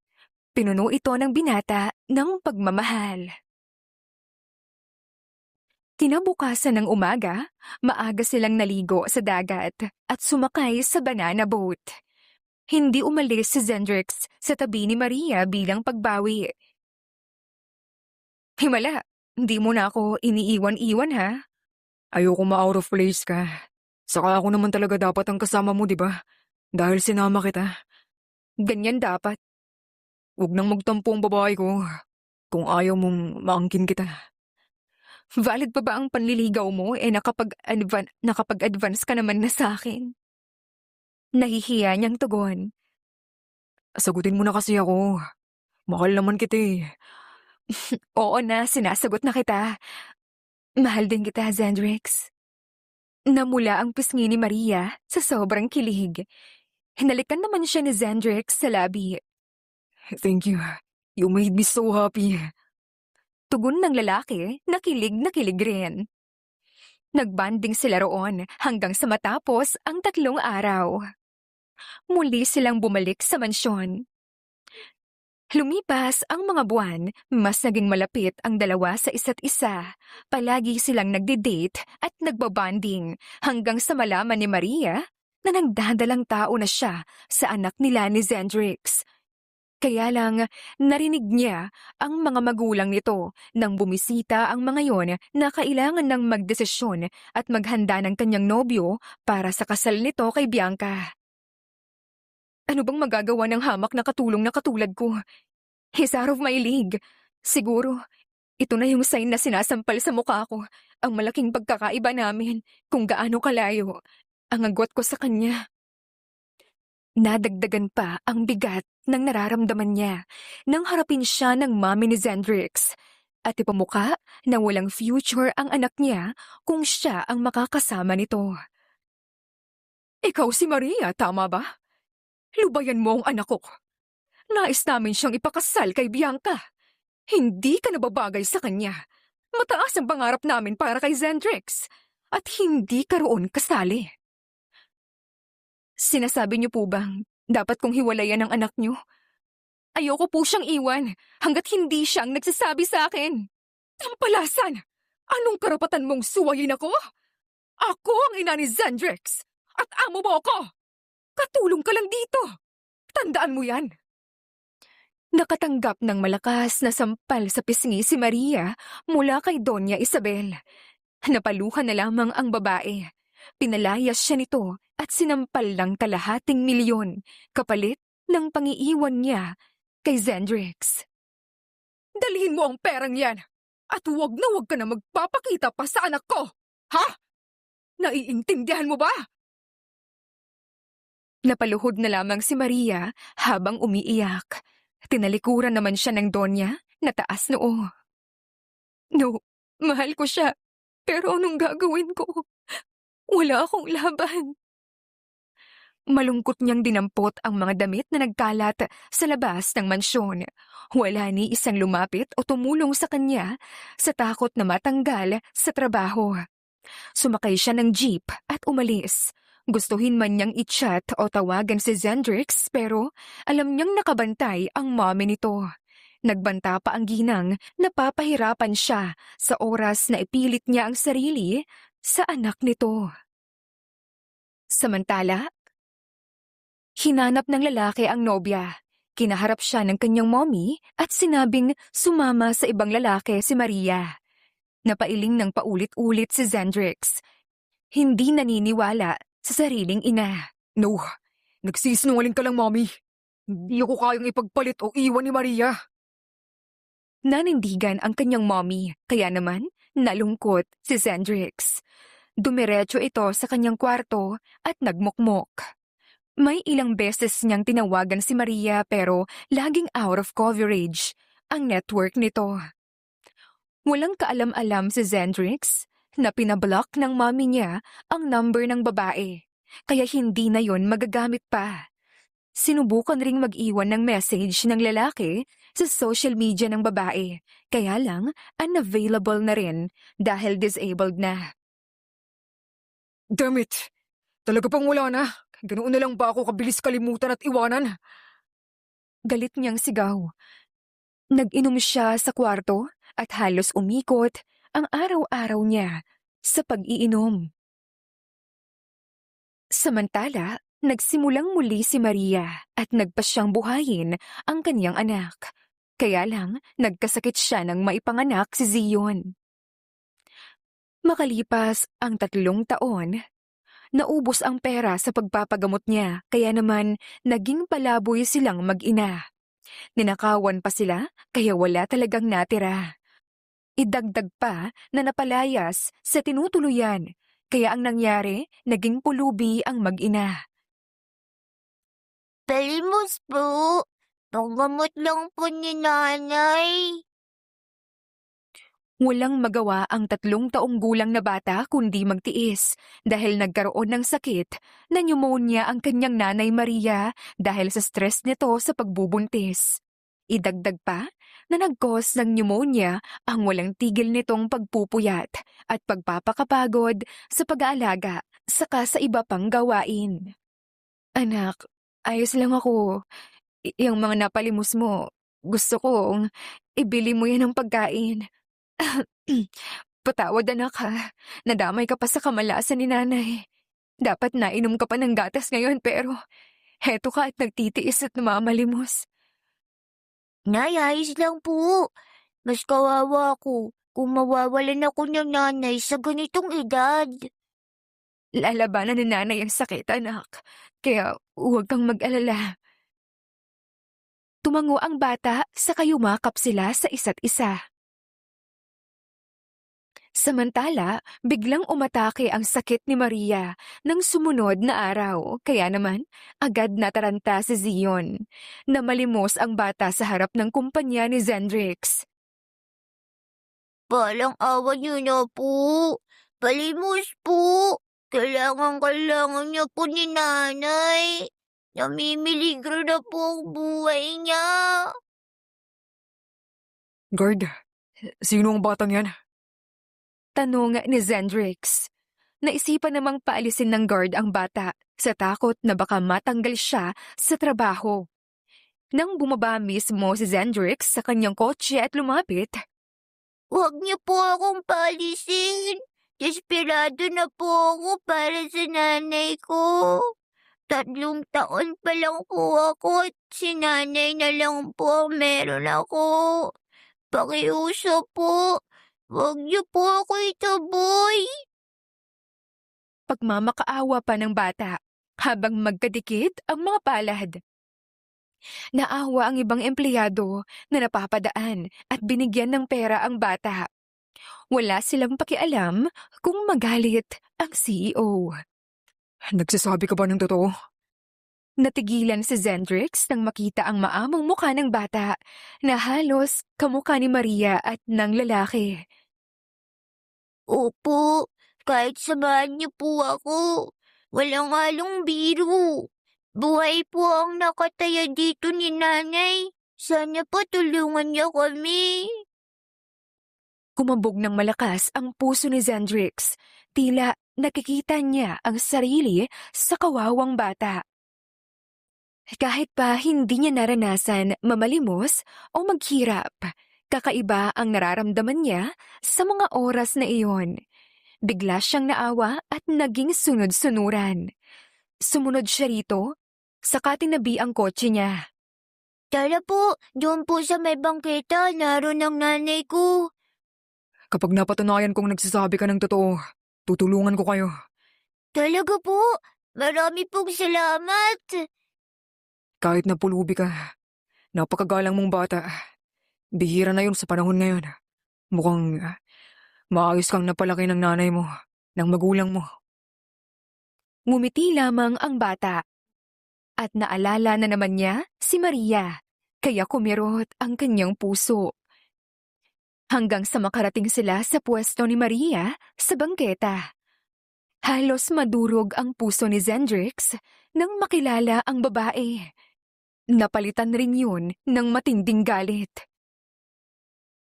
Pinuno ito ng binata ng pagmamahal. Kinabukasan ng umaga, maaga silang naligo sa dagat at sumakay sa banana boat. Hindi umalis si Zendrix sa tabi ni Maria bilang pagbawi. Himala, hindi mo na ako iniiwan-iwan ha? Ayoko ma-out of place ka. Saka ako naman talaga dapat ang kasama mo, di ba? Dahil sinama kita. Ganyan dapat. Huwag nang magtampo ang babae ko kung ayaw mong maangkin kita. Valid pa ba ang panliligaw mo nakapag-advance ka naman na sa akin? Nahihiya niyang tugon. Sagutin mo na kasi ako. Mahal naman kita eh. Oo na, sinasagot na kita. Mahal din kita, Zendrix. Namula ang pisngi ni Maria sa sobrang kilig. Hinalikan naman siya ni Zendrix sa labi. Thank you. You made me so happy. Tugon ng lalaki, nakilig rin. Nagbanding sila roon hanggang sa matapos ang 3 araw. Muli silang bumalik sa mansyon. Lumipas ang mga buwan, mas naging malapit ang dalawa sa isa't isa. Palagi silang nagde-date at nagbabanding hanggang sa malaman ni Maria na nagdadalang tao na siya sa anak nila ni Zendrix. Kaya lang narinig niya ang mga magulang nito nang bumisita ang mga yon na kailangan ng magdesisyon at maghanda ng kanyang nobyo para sa kasal nito kay Bianca. Ano bang magagawa ng hamak na katulong na katulad ko? He's out of my league. Siguro, ito na yung sign na sinasampal sa mukha ko ang malaking pagkakaiba namin kung gaano kalayo ang agwat ko sa kanya. Nadagdagan pa ang bigat ng nararamdaman niya nang harapin siya ng mami ni Zendrix at ipamuka na walang future ang anak niya kung siya ang makakasama nito. Ikaw si Maria, tama ba? Lubayan mo ang anak ko. Nais namin siyang ipakasal kay Bianca. Hindi ka nababagay sa kanya. Mataas ang pangarap namin para kay Zendrix at hindi ka roon kasali. Sinasabi niyo po bang dapat kong hiwalayan ang anak niyo? Ayoko po siyang iwan hanggat hindi siya ang nagsasabi sa akin. Tampalasan! Anong karapatan mong suwayin ako? Ako ang ina ni Zendrix at amo mo ako! Katulong ka lang dito! Tandaan mo yan! Nakatanggap ng malakas na sampal sa pisngi si Maria mula kay Doña Isabel. Napaluhan na lamang ang babae. Pinalayas siya nito at sinampal ng 250,000 kapalit ng pangiiwan niya kay Zendrix. Dalhin mo ang perang yan at huwag ka na magpapakita pa sa anak ko! Ha? Naiintindihan mo ba? Napaluhod na lamang si Maria habang umiiyak. Tinalikuran naman siya ng Donya na taas noo. No, mahal ko siya. Pero anong gagawin ko? Wala akong laban. Malungkot niyang dinampot ang mga damit na nagkalat sa labas ng mansyon. Wala ni isang lumapit o tumulong sa kanya sa takot na matanggal sa trabaho. Sumakay siya ng jeep at umalis. Gustuhin man niyang i-chat o tawagan si Zendrix pero alam niyang nakabantay ang mommy nito. Nagbanta pa ang ginang, napapahirapan siya sa oras na ipilit niya ang sarili sa anak nito. Samantala, hinanap ng lalaki ang nobya. Kinaharap siya ng kanyang mommy at sinabing sumama sa ibang lalaki si Maria. Napailing ng paulit-ulit si Zendrix. Hindi naniniwala sa sariling ina. No, nagsisinungaling ka lang, Mommy. Hindi ako kayang ipagpalit o iwan ni Maria. Nanindigan ang kanyang mommy, kaya naman nalungkot si Zendrix. Dumiretso ito sa kanyang kwarto at nagmukmok. May ilang beses niyang tinawagan si Maria pero laging out of coverage ang network nito. Walang kaalam-alam si Zendrix na pinablock ng mommy niya ang number ng babae, kaya hindi na yon magagamit pa. Sinubukan ring mag-iwan ng message ng lalaki sa social media ng babae, kaya lang unavailable na rin dahil disabled na. Damn it! Talaga pang wala na. Ganoon na lang ba ako kabilis kalimutan at iwanan? Galit niyang sigaw. Nag-inom siya sa kwarto at halos umikot ang araw-araw niya sa pag-iinom. Samantala, nagsimulang muli si Maria at nagpa siyang buhayin ang kaniyang anak. Kaya lang, nagkasakit siya nang maipanganak si Zion. Makalipas ang 3 taon, naubos ang pera sa pagpapagamot niya kaya naman naging palaboy silang mag-ina. Ninakawan pa sila kaya wala talagang natira. Idagdag pa na napalayas sa tinutuluyan kaya ang nangyari naging pulubi ang mag-ina. Palimos po. Panggamot lang po ni nanay. Walang magawa ang 3 taong gulang na bata kundi magtiis dahil nagkaroon ng sakit na pneumonia ang kanyang nanay Maria dahil sa stress nito sa pagbubuntis. Idagdag pa na nag-cause ng pneumonia ang walang tigil nitong pagpupuyat at pagpapakapagod sa pag-aalaga saka sa iba pang gawain. Anak, ayos lang ako. Yung mga napalimos mo, gusto kong ibili mo yan ng pagkain. Patawad anak ha, nadamay ka pa sa kamalasan ni nanay. Dapat nainom ka pa ng gatas ngayon pero heto ka at nagtitiis at namamalimos. Nay, ayos lang po. Mas kawawa ako kung mawawalan ako ng nanay sa ganitong edad. Lalabanan ni nanay ang sakit anak, kaya huwag kang mag-alala. Tumango ang bata saka yumakap sila sa isa't isa. Samantala, biglang umatake ang sakit ni Maria ng sumunod na araw, kaya naman agad nataranta si Zion. Namalimos ang bata sa harap ng kumpanya ni Zendrix. Palang awa niyo na po. Palimos po. Kailangan niya po ni nanay. Namimiligro na po ang buhay niya. Guard, sino ang batang yan? Tanong ni Zendrix. Naisipan namang paalisin ng guard ang bata sa takot na baka matanggal siya sa trabaho. Nang bumaba mismo si Zendrix sa kanyang kotse at lumapit, Huwag niyo po akong paalisin. Desperado na po ako para sa nanay ko. 3 taon pa lang po ako at si nanay na lang po ang meron ako. Pakiusap po. Huwag niyo po ako itaboy. pagmamakaawa pa ng bata habang magkadikit ang mga palad. Naawa ang ibang empleyado na napapadaan at binigyan ng pera ang bata. Wala silang pakialam kung magalit ang CEO. Nagsasabi ka ba ng totoo? Natigilan si Zendrix nang makita ang maamong mukha ng bata na halos kamukha ni Maria at ng lalaki. Opo, kahit samahan niyo po ako. Walang halong biro. Buhay po ang nakataya dito ni nanay. Sana po tulungan niyo kami. Kumambog ng malakas ang puso ni Zendrix. Tila nakikita niya ang sarili sa kawawang bata. Kahit pa hindi niya naranasan mamalimos o maghirap, kakaiba ang nararamdaman niya sa mga oras na iyon. Bigla siyang naawa at naging sunod-sunuran. Sumunod siya rito, saka tinabi ang kotse niya. Tara po, doon po sa may bangketa, naroon ang nanay ko. Kapag napatunayan kong nagsasabi ka ng totoo, tutulungan ko kayo. Talaga po, marami pong salamat. Kahit na pulubi ka, napakagalang mong bata. Bihira na yun sa panahon ngayon. Mukhang maayos kang napalaki ng nanay mo, ng magulang mo. Ngumiti lamang ang bata. At naalala na naman niya si Maria, kaya kumirot ang kanyang puso. Hanggang sa makarating sila sa pwesto ni Maria sa bangketa. Halos madurog ang puso ni Zendrix nang makilala ang babae. Napalitan rin yun ng matinding galit.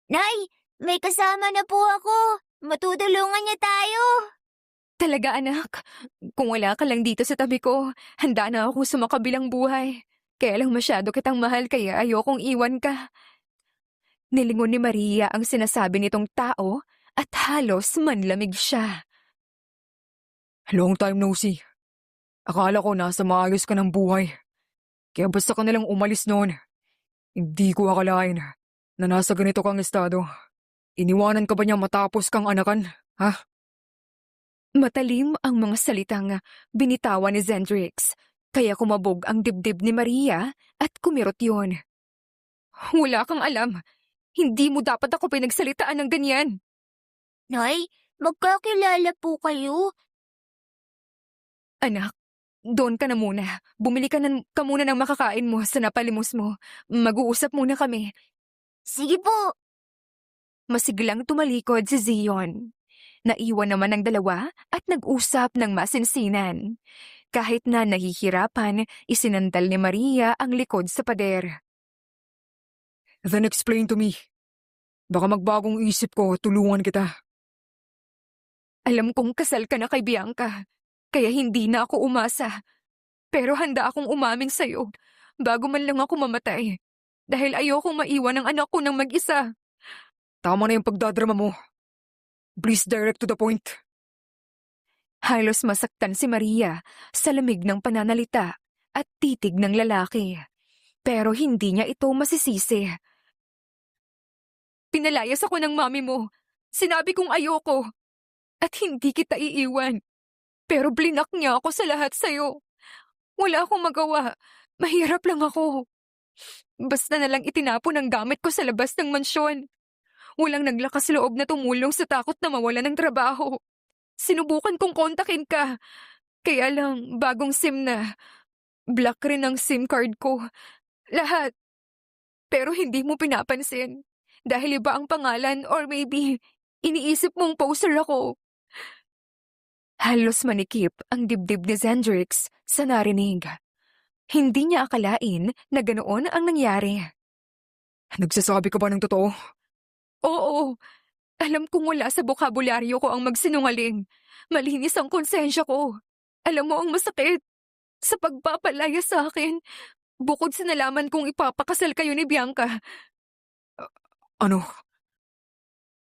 Nay, may kasama na po ako. Matutulungan niya tayo. Talaga anak, kung wala ka lang dito sa tabi ko, handa na ako sa makabilang buhay. Kaya lang masyado kitang mahal kaya ayokong iwan ka. Nilingon ni Maria ang sinasabi nitong tao at halos manlamig siya. Long time no see. Akala ko nasa maayos ka ng buhay. Kaya basta ka nalang umalis noon. Hindi ko akalain na nasa ganito kang estado. Iniwanan ka ba niya matapos kang anakan, ha? Matalim ang mga salitang binitawan ni Zendrix, kaya kumabog ang dibdib ni Maria at kumirot yun. Wala kang alam. Hindi mo dapat ako pinagsalitaan ng ganyan. Nay, magkakilala po kayo. Anak, doon ka na muna. Bumili ka muna ng makakain mo sa napalimos mo. Mag-uusap muna kami. Sige po. Masiglang tumalikod si Zion. Naiwan naman ang dalawa at nag-usap ng masinsinan. Kahit na nahihirapan, isinandal ni Maria ang likod sa pader. Then explain to me. Baka magbagong isip ko, tulungan kita. Alam kong kasal ka na kay Bianca, kaya hindi na ako umasa. Pero handa akong umamin sa'yo bago man lang ako mamatay. Dahil ayokong maiwan ang anak ko ng mag-isa. Tama na yung pagdadrama mo. Please direct to the point. Halos masaktan si Maria sa lamig ng pananalita at titig ng lalaki. Pero hindi niya ito masisisi. Pinalayas ako ng mami mo. Sinabi kong ayoko. At hindi kita iiwan. Pero blinak niya ako sa lahat sa'yo. Wala akong magawa. Mahirap lang ako. Basta na lang itinapon ang gamit ko sa labas ng mansyon. Walang naglakas loob na tumulong sa takot na mawala ng trabaho. Sinubukan kong kontakin ka. Kaya lang, bagong SIM na. Black rin ang SIM card ko. Lahat. Pero hindi mo pinapansin. Dahil iba ang pangalan or maybe iniisip mong poser ako. Halos manikip ang dibdib ni Zendrix sa narinig. Hindi niya akalain na ganoon ang nangyari. Nagsasabi ka ba ng totoo? Oo, alam kong wala sa bokabularyo ko ang magsinungaling. Malinis ang konsensya ko. Alam mo ang masakit. Sa pagpapalaya sa akin, bukod sa nalaman kong ipapakasal kayo ni Bianca, Ano?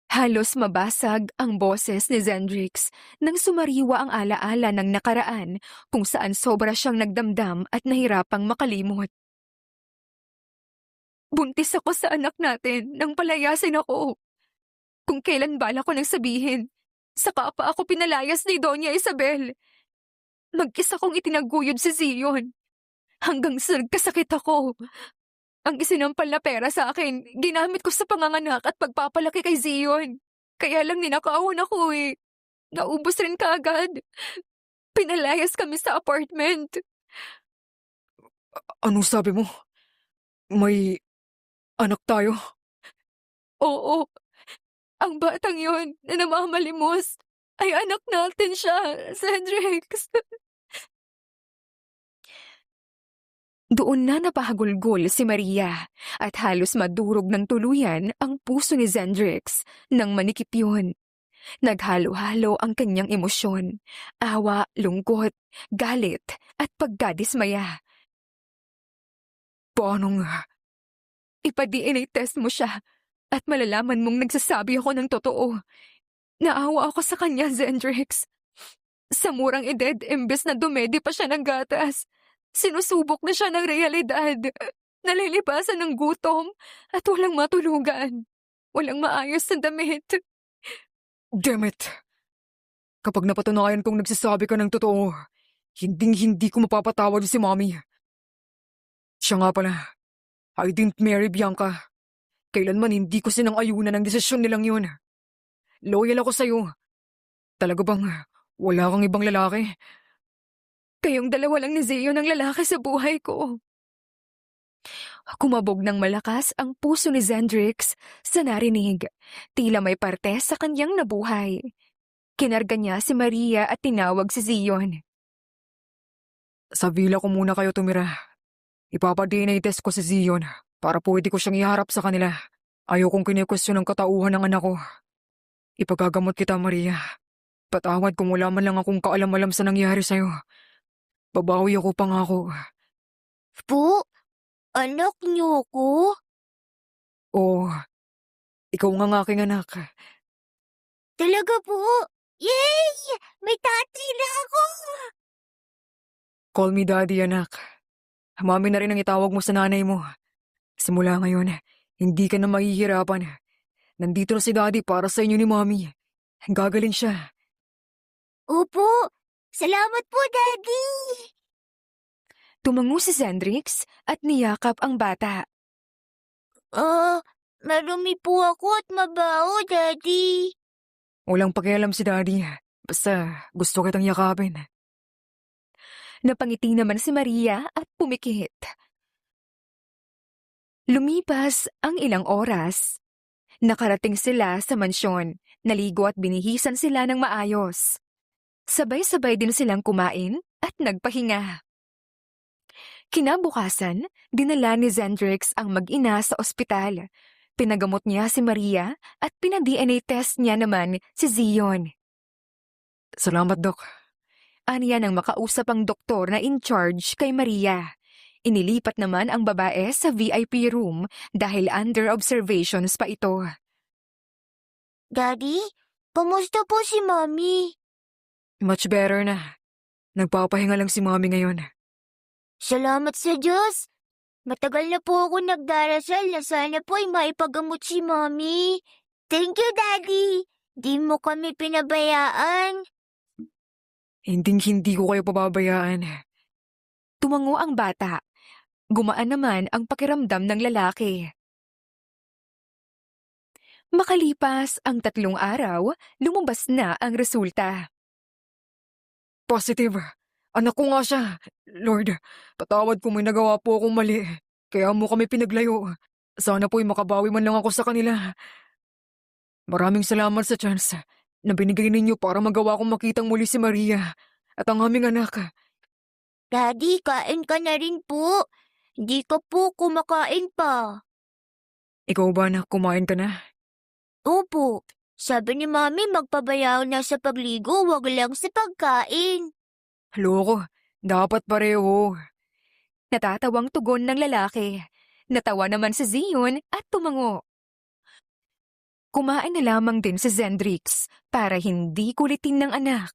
halos mabasag ang boses ni Zendrix nang sumariwa ang alaala ng nakaraan kung saan sobra siyang nagdamdam at nahirapang makalimot. Buntis ako sa anak natin nang palayasin ako. Kung kailan bala ko nang sabihin, saka pa ako pinalayas ni Doña Isabel. Mag-isa kong itinaguyod si Zion. Hanggang sa nagkasakit ako. Ang isinampal na pera sa akin, ginamit ko sa panganganak at pagpapalaki kay Zion. Kaya lang ninakawan ako eh. Naubos rin kaagad. Pinalayas kami sa apartment. Anong sabi mo? May anak tayo? Oo, ang batang yon na namamalimos ay anak natin siya, Cedric. Doon na napahagulgol si Maria at halos madurog ng tuluyan ang puso ni Zendrix nang manikip yun. Naghalo-halo ang kanyang emosyon, awa, lungkot, galit at pagkadismaya. Paano nga? Ipa-DNA test mo siya at malalaman mong nagsasabi ako ng totoo. Naawa ako sa kanya, Zendrix. Sa murang edad, imbes na dumedi pa siya ng gatas, sinusubok na siya ng realidad. Nalilipasan ng gutom at walang matulugan. Walang maayos na damit. Damn it! Kapag napatunayan kong nagsasabi ka ng totoo, hinding-hindi ko mapapatawad si Mommy. Siya nga pala, I didn't marry Bianca. Kailanman hindi ko sinang-ayunan ang desisyon nilang yun. Loyal ako sa'yo. Talaga bang wala kang ibang lalaki? Kayong dalawa lang ni Zeo ng lalaki sa buhay ko. Kumabog ng malakas ang puso ni Zendrix sa narinig. Tila may parte sa kanyang nabuhay. Kinarga niya si Maria at tinawag si Zion. Sa villa ko muna kayo tumira. Ipapa-DNA test ko si Zion para pwede ko siyang iharap sa kanila. Ayaw kong kinikwestiyon ng katauhan ng anak ko. Ipagagamot kita, Maria. Patawad kung wala man lang akong kaalam-alam sa nangyari sa'yo. Babawi ako pangako. Po, anak niyo ko? Oo, ikaw nga ang aking anak. Talaga po? Yay! May tatay na ako! Call me daddy, anak. Mami na rin ang itawag mo sa nanay mo. Simula ngayon, hindi ka na mahihirapan. Nandito na si daddy para sa inyo ni Mami. Gagaling siya. Opo, salamat po, Daddy! Tumango si Zendrix at niyakap ang bata. Marumi po ako at mabaho, Daddy. Walang pakialam si daddy. Basta gusto kitang yakapin. Napangiti naman si Maria at pumikit. Lumipas ang ilang oras. Nakarating sila sa mansyon. Naligo at binihisan sila ng maayos. Sabay-sabay din silang kumain at nagpahinga. Kinabukasan, dinala ni Zendrix ang mag-ina sa ospital. Pinagamot niya si Maria at pina-DNA test niya naman si Zion. Salamat, Dok. Aniya nang makausap ang doktor na in charge kay Maria. Inilipat naman ang babae sa VIP room dahil under observations pa ito. Daddy, kamusta po si Mommy? Much better na. Nagpapahinga lang si Mami ngayon. Salamat sa Diyos. Matagal na po ako nagdarasal na sana po ay maipagamot si Mommy. Thank you, Daddy. Di mo kami pinabayaan. Hinding-hindi ko kayo pababayaan. Tumango ang bata. Gumaan naman ang pakiramdam ng lalaki. Makalipas ang 3 araw, lumabas na ang resulta. Positive. Anak ko nga siya. Lord, patawad kung may nagawa po akong mali. Kaya mo kami pinaglayo. Sana po'y makabawi man lang ako sa kanila. Maraming salamat sa chance na binigay ninyo para magawa kong makitang muli si Maria at ang aming anak. Daddy, kain ka na rin po. Hindi ka po kumakain pa. Ikaw ba, anak, kumain ka na? Opo. Sabi ni Mami magpabayaw na sa pagligo, wag lang sa pagkain. Loko, dapat pareho. Natatawang tugon ng lalaki. Natawa naman si Zion at tumango. Kumain na lamang din si Zendrix para hindi kulitin ng anak.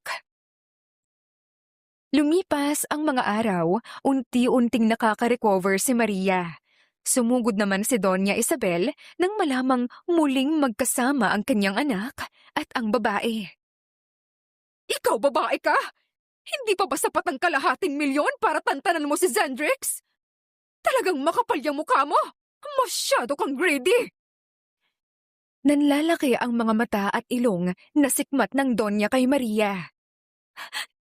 Lumipas ang mga araw, unti-unting nakaka-recover si Maria. Sumugod naman si Doña Isabel nang malamang muling magkasama ang kanyang anak at ang babae. Ikaw babae ka? Hindi pa ba sapat ang $250,000 para tantanan mo si Zendrix? Talagang makapal yung mukha mo? Masyado kang greedy! Nanlalaki ang mga mata at ilong na sikmat ng Donya kay Maria.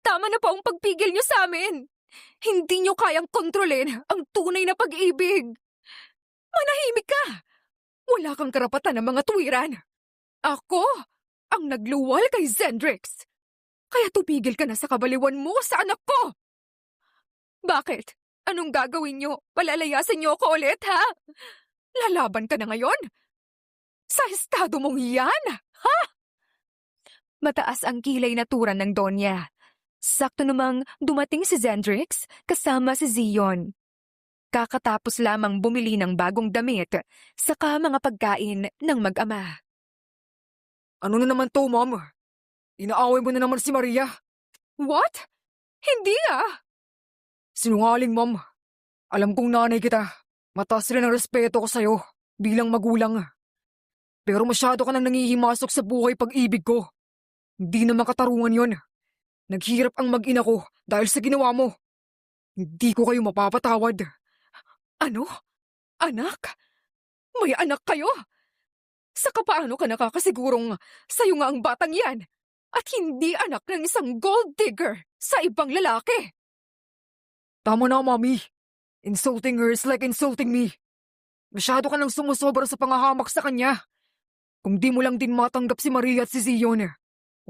Tama na po ang pagpigil niyo sa amin! Hindi niyo kayang kontrolin ang tunay na pag-ibig! Manahimik ka! Wala kang karapatan ng mga tuwiran! Ako ang nagluwal kay Zendrix! Kaya tumigil ka na sa kabaliwan mo sa anak ko! Bakit? Anong gagawin niyo? Palalayasin niyo ako ulit, ha? Lalaban ka na ngayon? Sa estado mong yan? Mataas ang kilay na turan ng Donya. Sakto namang dumating si Zendrix kasama si Zion. Kakatapos lamang bumili ng bagong damit, saka mga pagkain ng mag-ama. Ano na naman to, Ma'am? Inaaway mo na naman si Maria. What? Hindi ah! Sinungaling, Ma'am. Alam kong nanay kita. Mataas rin ang respeto ko sa'yo bilang magulang. Pero masyado ka nang nangihimasok sa buhay pag-ibig ko. Hindi naman katarungan yon. Naghirap ang mag-ina ko dahil sa ginawa mo. Hindi ko kayo mapapatawad. Ano? Anak? May anak kayo? Saka paano ka nakakasigurong sa'yo nga ang batang yan at hindi anak ng isang gold digger sa ibang lalaki? Tama na, Mami. Insulting her is like insulting me. Masyado ka nang sumusobra sa pangahamak sa kanya. Kung di mo lang din matanggap si Maria at si Zion,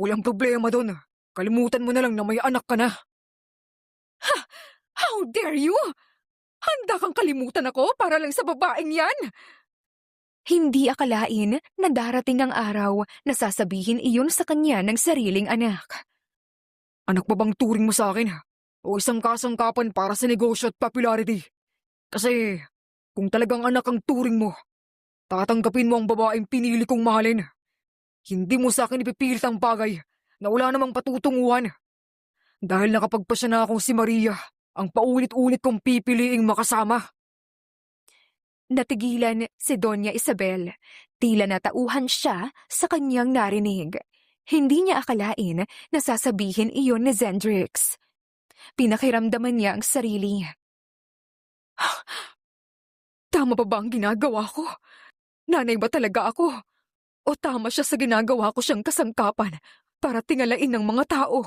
walang problema doon. Kalimutan mo na lang na may anak ka na. How dare you? Handa kang kalimutan ako para lang sa babaeng yan? Hindi akalain na darating ang araw na sasabihin iyon sa kanya ng sariling anak. Anak ba bang turing mo sa akin? O isang kasangkapan para sa negosyo at popularity? Kasi kung talagang anak ang turing mo, tatanggapin mo ang babaeng pinili kong mahalin. Hindi mo sa akin ipipilit ang bagay na wala namang patutunguhan. Dahil nakapagpasya na akong si Maria, ang paulit-ulit kong pipiliing makasama. Natigilan si Doña Isabel. Tila natauhan siya sa kanyang narinig. Hindi niya akalain na sasabihin iyon ni Zendrix. Pinakiramdaman niya ang sarili. Tama ba ba ang ginagawa ko? Nanay ba talaga ako? O tama siya sa ginagawa ko siyang kasangkapan para tingalain ng mga tao?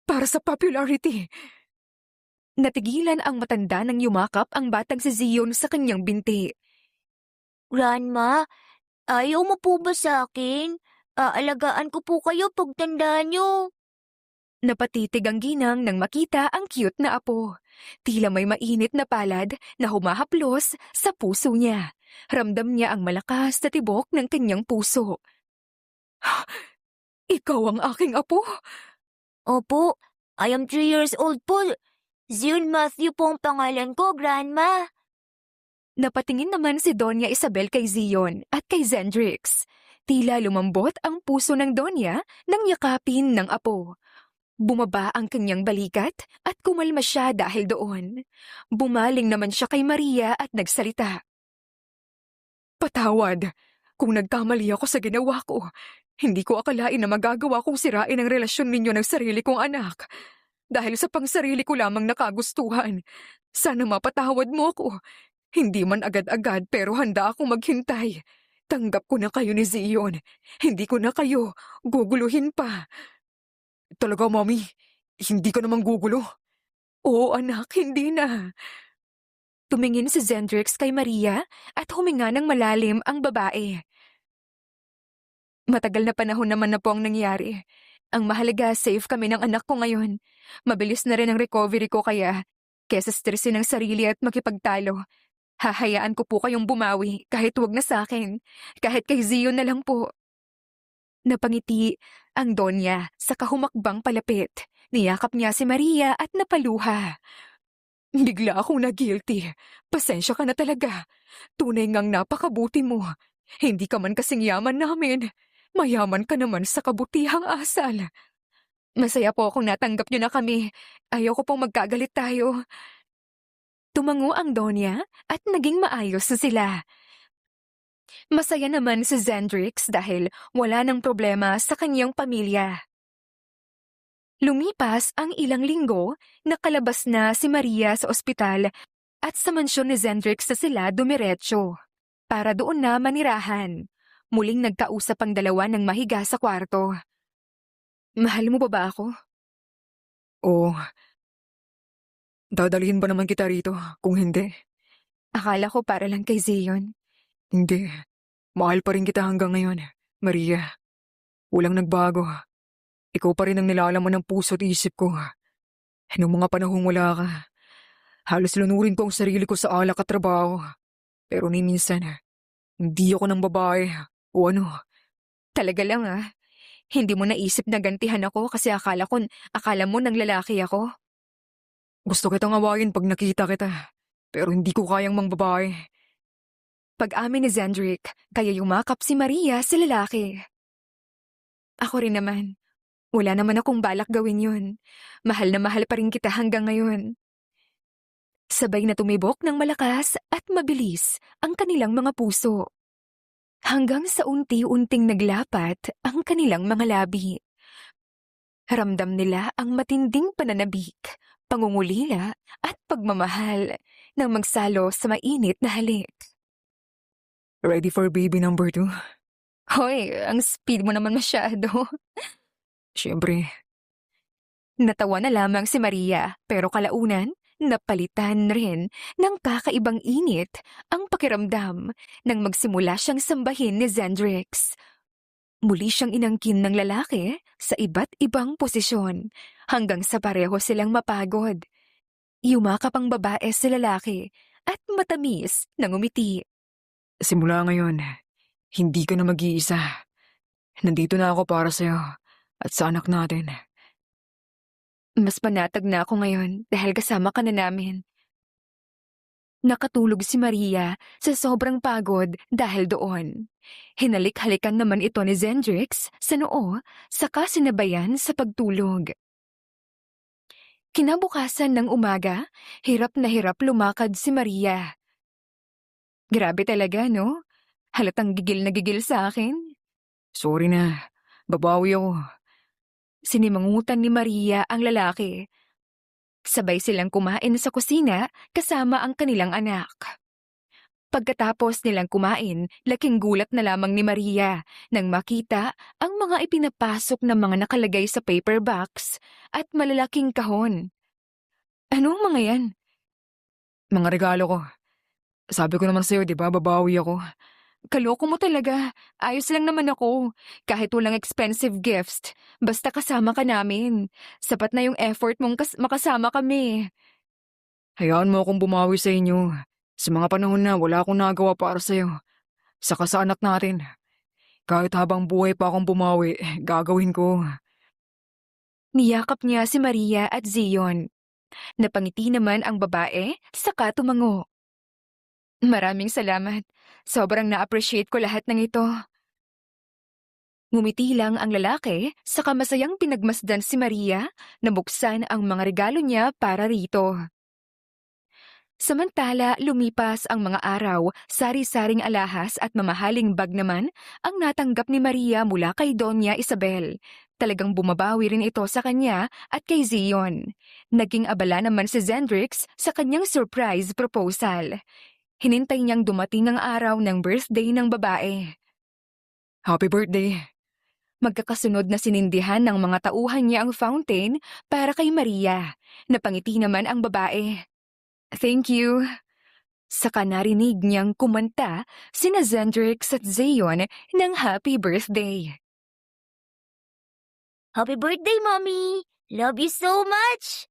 Para sa popularity? Natigilan ang matanda nang yumakap ang batang si Zion sa kanyang binti. Grandma, ayaw mo po ba sa akin? Aalagaan ko po kayo pagtanda niyo. Napatitig ang ginang nang makita ang cute na apo. Tila may mainit na palad na humahaplos sa puso niya. Ramdam niya ang malakas na tibok ng kanyang puso. Ikaw ang aking apo? Opo, I am 3 years old po. Zion Matthew po ang pangalan ko, Grandma. Napatingin naman si Doña Isabel kay Zion at kay Zendrix. Tila lumambot ang puso ng Doña nang yakapin ng apo. Bumaba ang kanyang balikat at kumalma siya dahil doon. Bumaling naman siya kay Maria at nagsalita. Patawad, kung nagkamali ako sa ginawa ko. Hindi ko akalain na magagawa kong sirain ang relasyon ninyo ng sarili kong anak. Dahil sa pangsarili ko lamang nakagustuhan. Sana mapatawad mo ko. Hindi man agad-agad pero handa akong maghintay. Tanggap ko na kayo ni Zion. Hindi ko na kayo guguluhin pa. Talaga, Mami? Hindi ka namang gugulo? Oo anak, hindi na. Tumingin si Zendrix kay Maria at huminga ng malalim ang babae. Matagal na panahon naman na po ang nangyari. Ang mahalaga, safe kami ng anak ko ngayon. Mabilis na rin ang recovery ko kaya, kesa stressin ang sarili at makipagtalo, hahayaan ko po kayong bumawi kahit wag na sa akin, kahit kay Zion na lang po. Napangiti ang Donya sa kahumakbang palapit. Niyakap niya si Maria at napaluha. Bigla akong na-guilty. Pasensya ka na talaga. Tunay ngang napakabuti mo. Hindi ka man kasing yaman namin. Mayaman ka naman sa kabutihang asal. Masaya po akong natanggap niyo na kami. Ayaw ko pong magkagalit tayo. Tumango ang Donya at naging maayos na sila. Masaya naman si Zendrix dahil wala nang problema sa kanyang pamilya. Lumipas ang ilang linggo, nakalabas na si Maria sa ospital at sa mansyon ni Zendrix na sila dumiretso. Para doon na manirahan. Muling nagkausap ang dalawa ng mahiga sa kwarto. Mahal mo ba ako? Oo. Dadalhin ba naman kita rito kung hindi? Akala ko para lang kay Zion. Hindi. Mahal pa rin kita hanggang ngayon, Maria. Walang nagbago. Ikaw pa rin ang nilalaman ng puso at isip ko. Noong mga panahong wala ka, Halos lunurin ko ang sarili ko sa alak at trabaho. Pero ni minsan, hindi ako ng babae. O ano, Talaga lang hindi mo naisip na gantihan ako kasi akala mo nang lalaki ako. gusto kitang awayin pag nakita kita. Pero hindi ko kayang mangbabae. Pag-amin ni Zendrick, kaya yumakap si Maria sa lalaki. Ako rin naman. Wala naman akong balak gawin yun. Mahal na mahal pa rin kita hanggang ngayon. Sabay na tumibok ng malakas at mabilis ang kanilang mga puso. Hanggang sa unti-unting naglapat ang kanilang mga labi. Ramdam nila ang matinding pananabik, pangungulila at pagmamahal nang magsalo sa mainit na halik. Ready for baby number 2? Hoy, ang speed mo naman masyado. Siyempre, Natawa na lamang si Maria pero kalaunan napalitan rin ng kakaibang init ang pakiramdam nang magsimula siyang sambahin ni Zendrix. Muli siyang inangkin ng lalaki sa iba't ibang posisyon hanggang sa pareho silang mapagod. Yumakap ang babae sa lalaki at matamis na ngumiti. simula ngayon, hindi ka na mag-iisa. Nandito na ako para sa'yo at sa anak natin. Mas panatag na ako ngayon dahil kasama ka na namin. Nakatulog si Maria sa sobrang pagod dahil doon. Hinalik-halikan naman ito ni Zendrix sa noo saka sinabayan sa pagtulog. Kinabukasan ng umaga, hirap na hirap lumakad si Maria. Grabe talaga, no? Halatang gigil na gigil sa akin. Sorry na, babawi ako. Sinimangutan ni Maria ang lalaki. Sabay silang kumain sa kusina kasama ang kanilang anak. Pagkatapos nilang kumain, laking gulat na lamang ni Maria nang makita ang mga ipinapasok na mga nakalagay sa paper box at malalaking kahon. Anong mga yan? Mga regalo ko. Sabi ko naman sa'yo, di ba, babawi ako. Kaloko mo talaga. Ayos lang naman ako. Kahit walang expensive gifts. Basta kasama ka namin. Sapat na yung effort mong makasama kami. Hayaan mo akong bumawi sa inyo. Sa mga panahon na wala akong nagawa para sa'yo. Saka sa anak natin. Kahit habang buhay pa akong bumawi, gagawin ko. Niyakap niya si Maria at Zion. Napangiti naman ang babae, saka tumango. Maraming salamat. Sobrang na-appreciate ko lahat ng ito. Ngumiti lang ang lalaki, saka masayang pinagmasdan si Maria na buksan ang mga regalo niya para rito. Samantala, lumipas ang mga araw, sari-saring alahas at mamahaling bag naman ang natanggap ni Maria mula kay Doña Isabel. Talagang bumabawi rin ito sa kanya at kay Zion. Naging abala naman si Zendrix sa kanyang surprise proposal. Hinintay niyang dumating ang araw ng birthday ng babae. Happy birthday. Magkakasunod na sinindihan ng mga tauhan niya ang fountain para kay Maria. Napangiti naman ang babae. Thank you. Saka narinig niyang kumanta sina Zendrix at Zion ng happy birthday. Happy birthday, Mommy! Love you so much!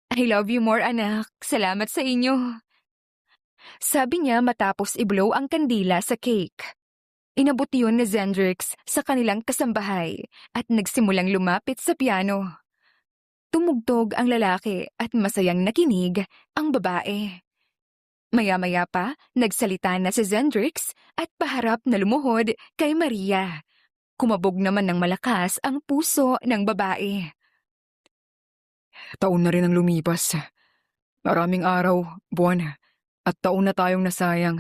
I love you more, anak. Salamat sa inyo. Sabi niya matapos i-blow ang kandila sa cake. Inabot yun ni Zendrix sa kanilang kasambahay at nagsimulang lumapit sa piano. Tumugtog ang lalaki at masayang nakinig ang babae. Maya-maya pa, nagsalita na si Zendrix at paharap na lumuhod kay Maria. Kumabog naman ng malakas ang puso ng babae. Taon na rin ang lumipas. Maraming araw, buwan, at taon na tayong nasayang.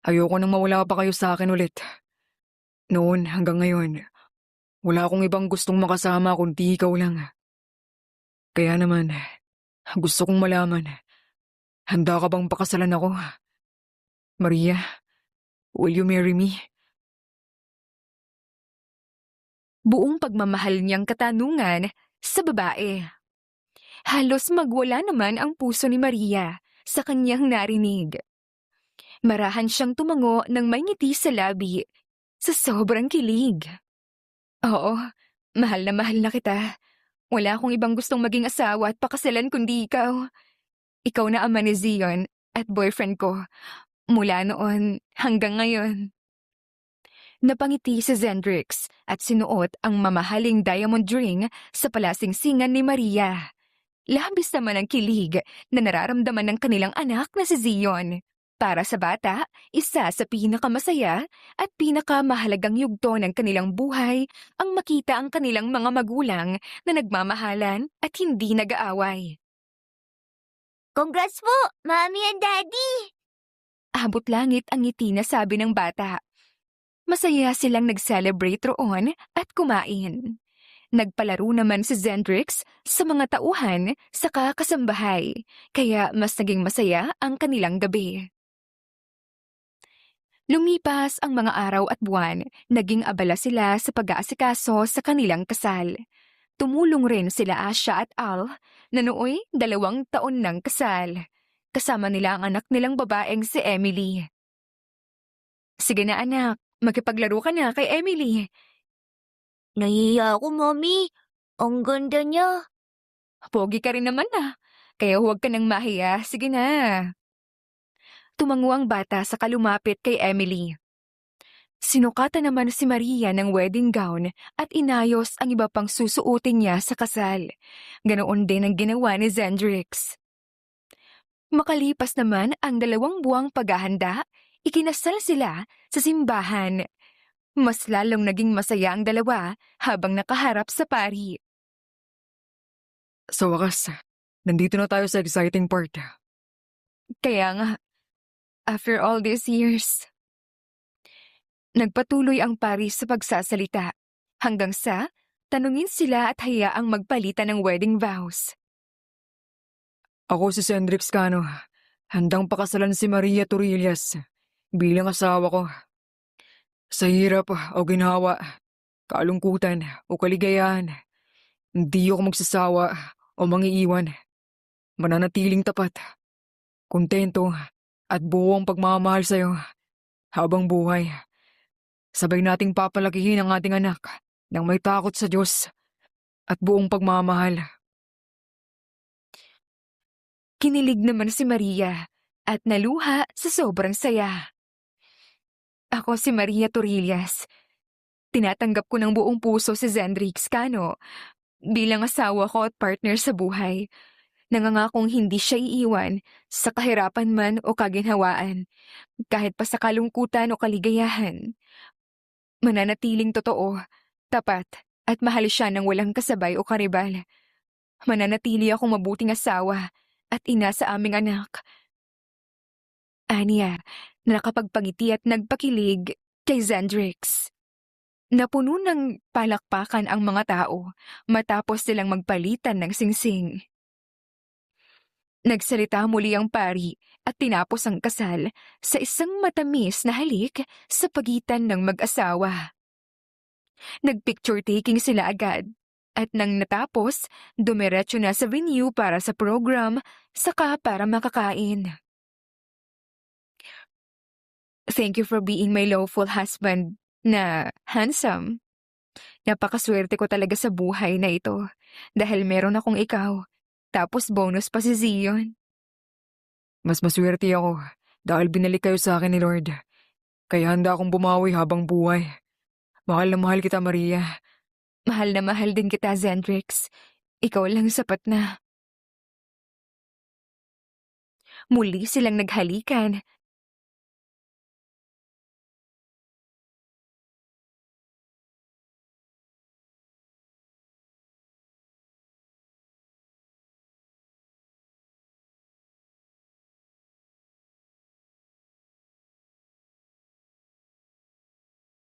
Ayoko nang mawala pa kayo sa akin ulit. Noon hanggang ngayon, wala akong ibang gustong makasama kundi ikaw lang. Kaya naman, gusto kong malaman, handa ka bang pakasalan ako? Maria, will you marry me? Buong pagmamahal niyang katanungan sa babae. Halos magwala naman ang puso ni Maria sa kanyang narinig. Marahan siyang tumango ng may ngiti sa labi sa sobrang kilig. Oo, mahal na kita. Wala akong ibang gustong maging asawa at pakasalan kundi ikaw. Ikaw na ama ni Zion at boyfriend ko mula noon hanggang ngayon. Napangiti si Zendrix at sinuot ang mamahaling diamond ring sa palasingsingan ni Maria. Labis naman ang kilig na nararamdaman ng kanilang anak na si Zion. Para sa bata, isa sa pinakamasaya at pinakamahalagang yugto ng kanilang buhay ang makita ang kanilang mga magulang na nagmamahalan at hindi nag-aaway. Congrats po, Mommy and Daddy! Abot langit ang ngiti na sabi ng bata. Masaya silang nag-celebrate roon at kumain. Nagpalaro naman si Zendrix sa mga tauhan sa kasambahay, kaya mas naging masaya ang kanilang gabi. Lumipas ang mga araw at buwan, naging abala sila sa pag-aasikaso sa kanilang kasal. Tumulong rin sila Asha at Al na nooy 2 taon ng kasal. Kasama nila ang anak nilang babaeng si Emily. Sige na anak, makipaglaro ka na kay Emily. Nahiya ako, Mommy. Ang ganda niya. Pogi ka rin naman kaya huwag ka nang mahiya. Sige na. Tumango ang bata sa kalumapit kay Emily. Sinukatan naman si Maria ng wedding gown at inayos ang iba pang susuotin niya sa kasal. Ganoon din ang ginawa ni Zendrix. Makalipas naman ang 2 buwang paghahanda, ikinasal sila sa simbahan. Mas lalong naging masaya ang dalawa habang nakaharap sa pari. Sa wakas, nandito na tayo sa exciting part. Kaya nga, after all these years, nagpatuloy ang pari sa pagsasalita hanggang sa tanungin sila at hayaang magpalitan ng wedding vows. Ako si Zendrix Cano. Handang pakasalan si Maria Torillas bilang asawa ko. Sa hirap o ginhawa, kalungkutan o kaligayahan, hindi ako magsasawa o mangiiwan. Mananatiling tapat, kontento at buong pagmamahal sa'yo habang buhay. Sabay nating papalakihin ang ating anak ng may takot sa Diyos at buong pagmamahal. Kinilig naman si Maria at naluha sa sobrang saya. Ako si Maria Torillas. Tinatanggap ko ng buong puso si Zendrix Cano bilang asawa ko at partner sa buhay. Nangangakong hindi siya iiwan sa kahirapan man o kaginhawaan, kahit pa sa kalungkutan o kaligayahan. Mananatiling totoo, tapat, at mahal siya ng walang kasabay o karibal. Mananatili akong mabuting asawa at ina sa aming anak. Aniya, nakapagpangiti at nagpakilig kay Zendrix. Napuno ng palakpakan ang mga tao matapos silang magpalitan ng singsing. Nagsalita muli ang pari at tinapos ang kasal sa isang matamis na halik sa pagitan ng mag-asawa. Nagpicture taking sila agad at nang natapos, dumiretso na sa venue para sa program saka para makakain. Thank you for being my lawful husband na handsome. Napakaswerte ko talaga sa buhay na ito dahil meron akong ikaw. Tapos bonus pa si Zion. Mas maswerte ako dahil binalik kayo sa akin ni Lord. Kaya handa akong bumawi habang buhay. Mahal na mahal kita, Maria. Mahal na mahal din kita, Zendrix. Ikaw lang sapat na. Muli silang naghalikan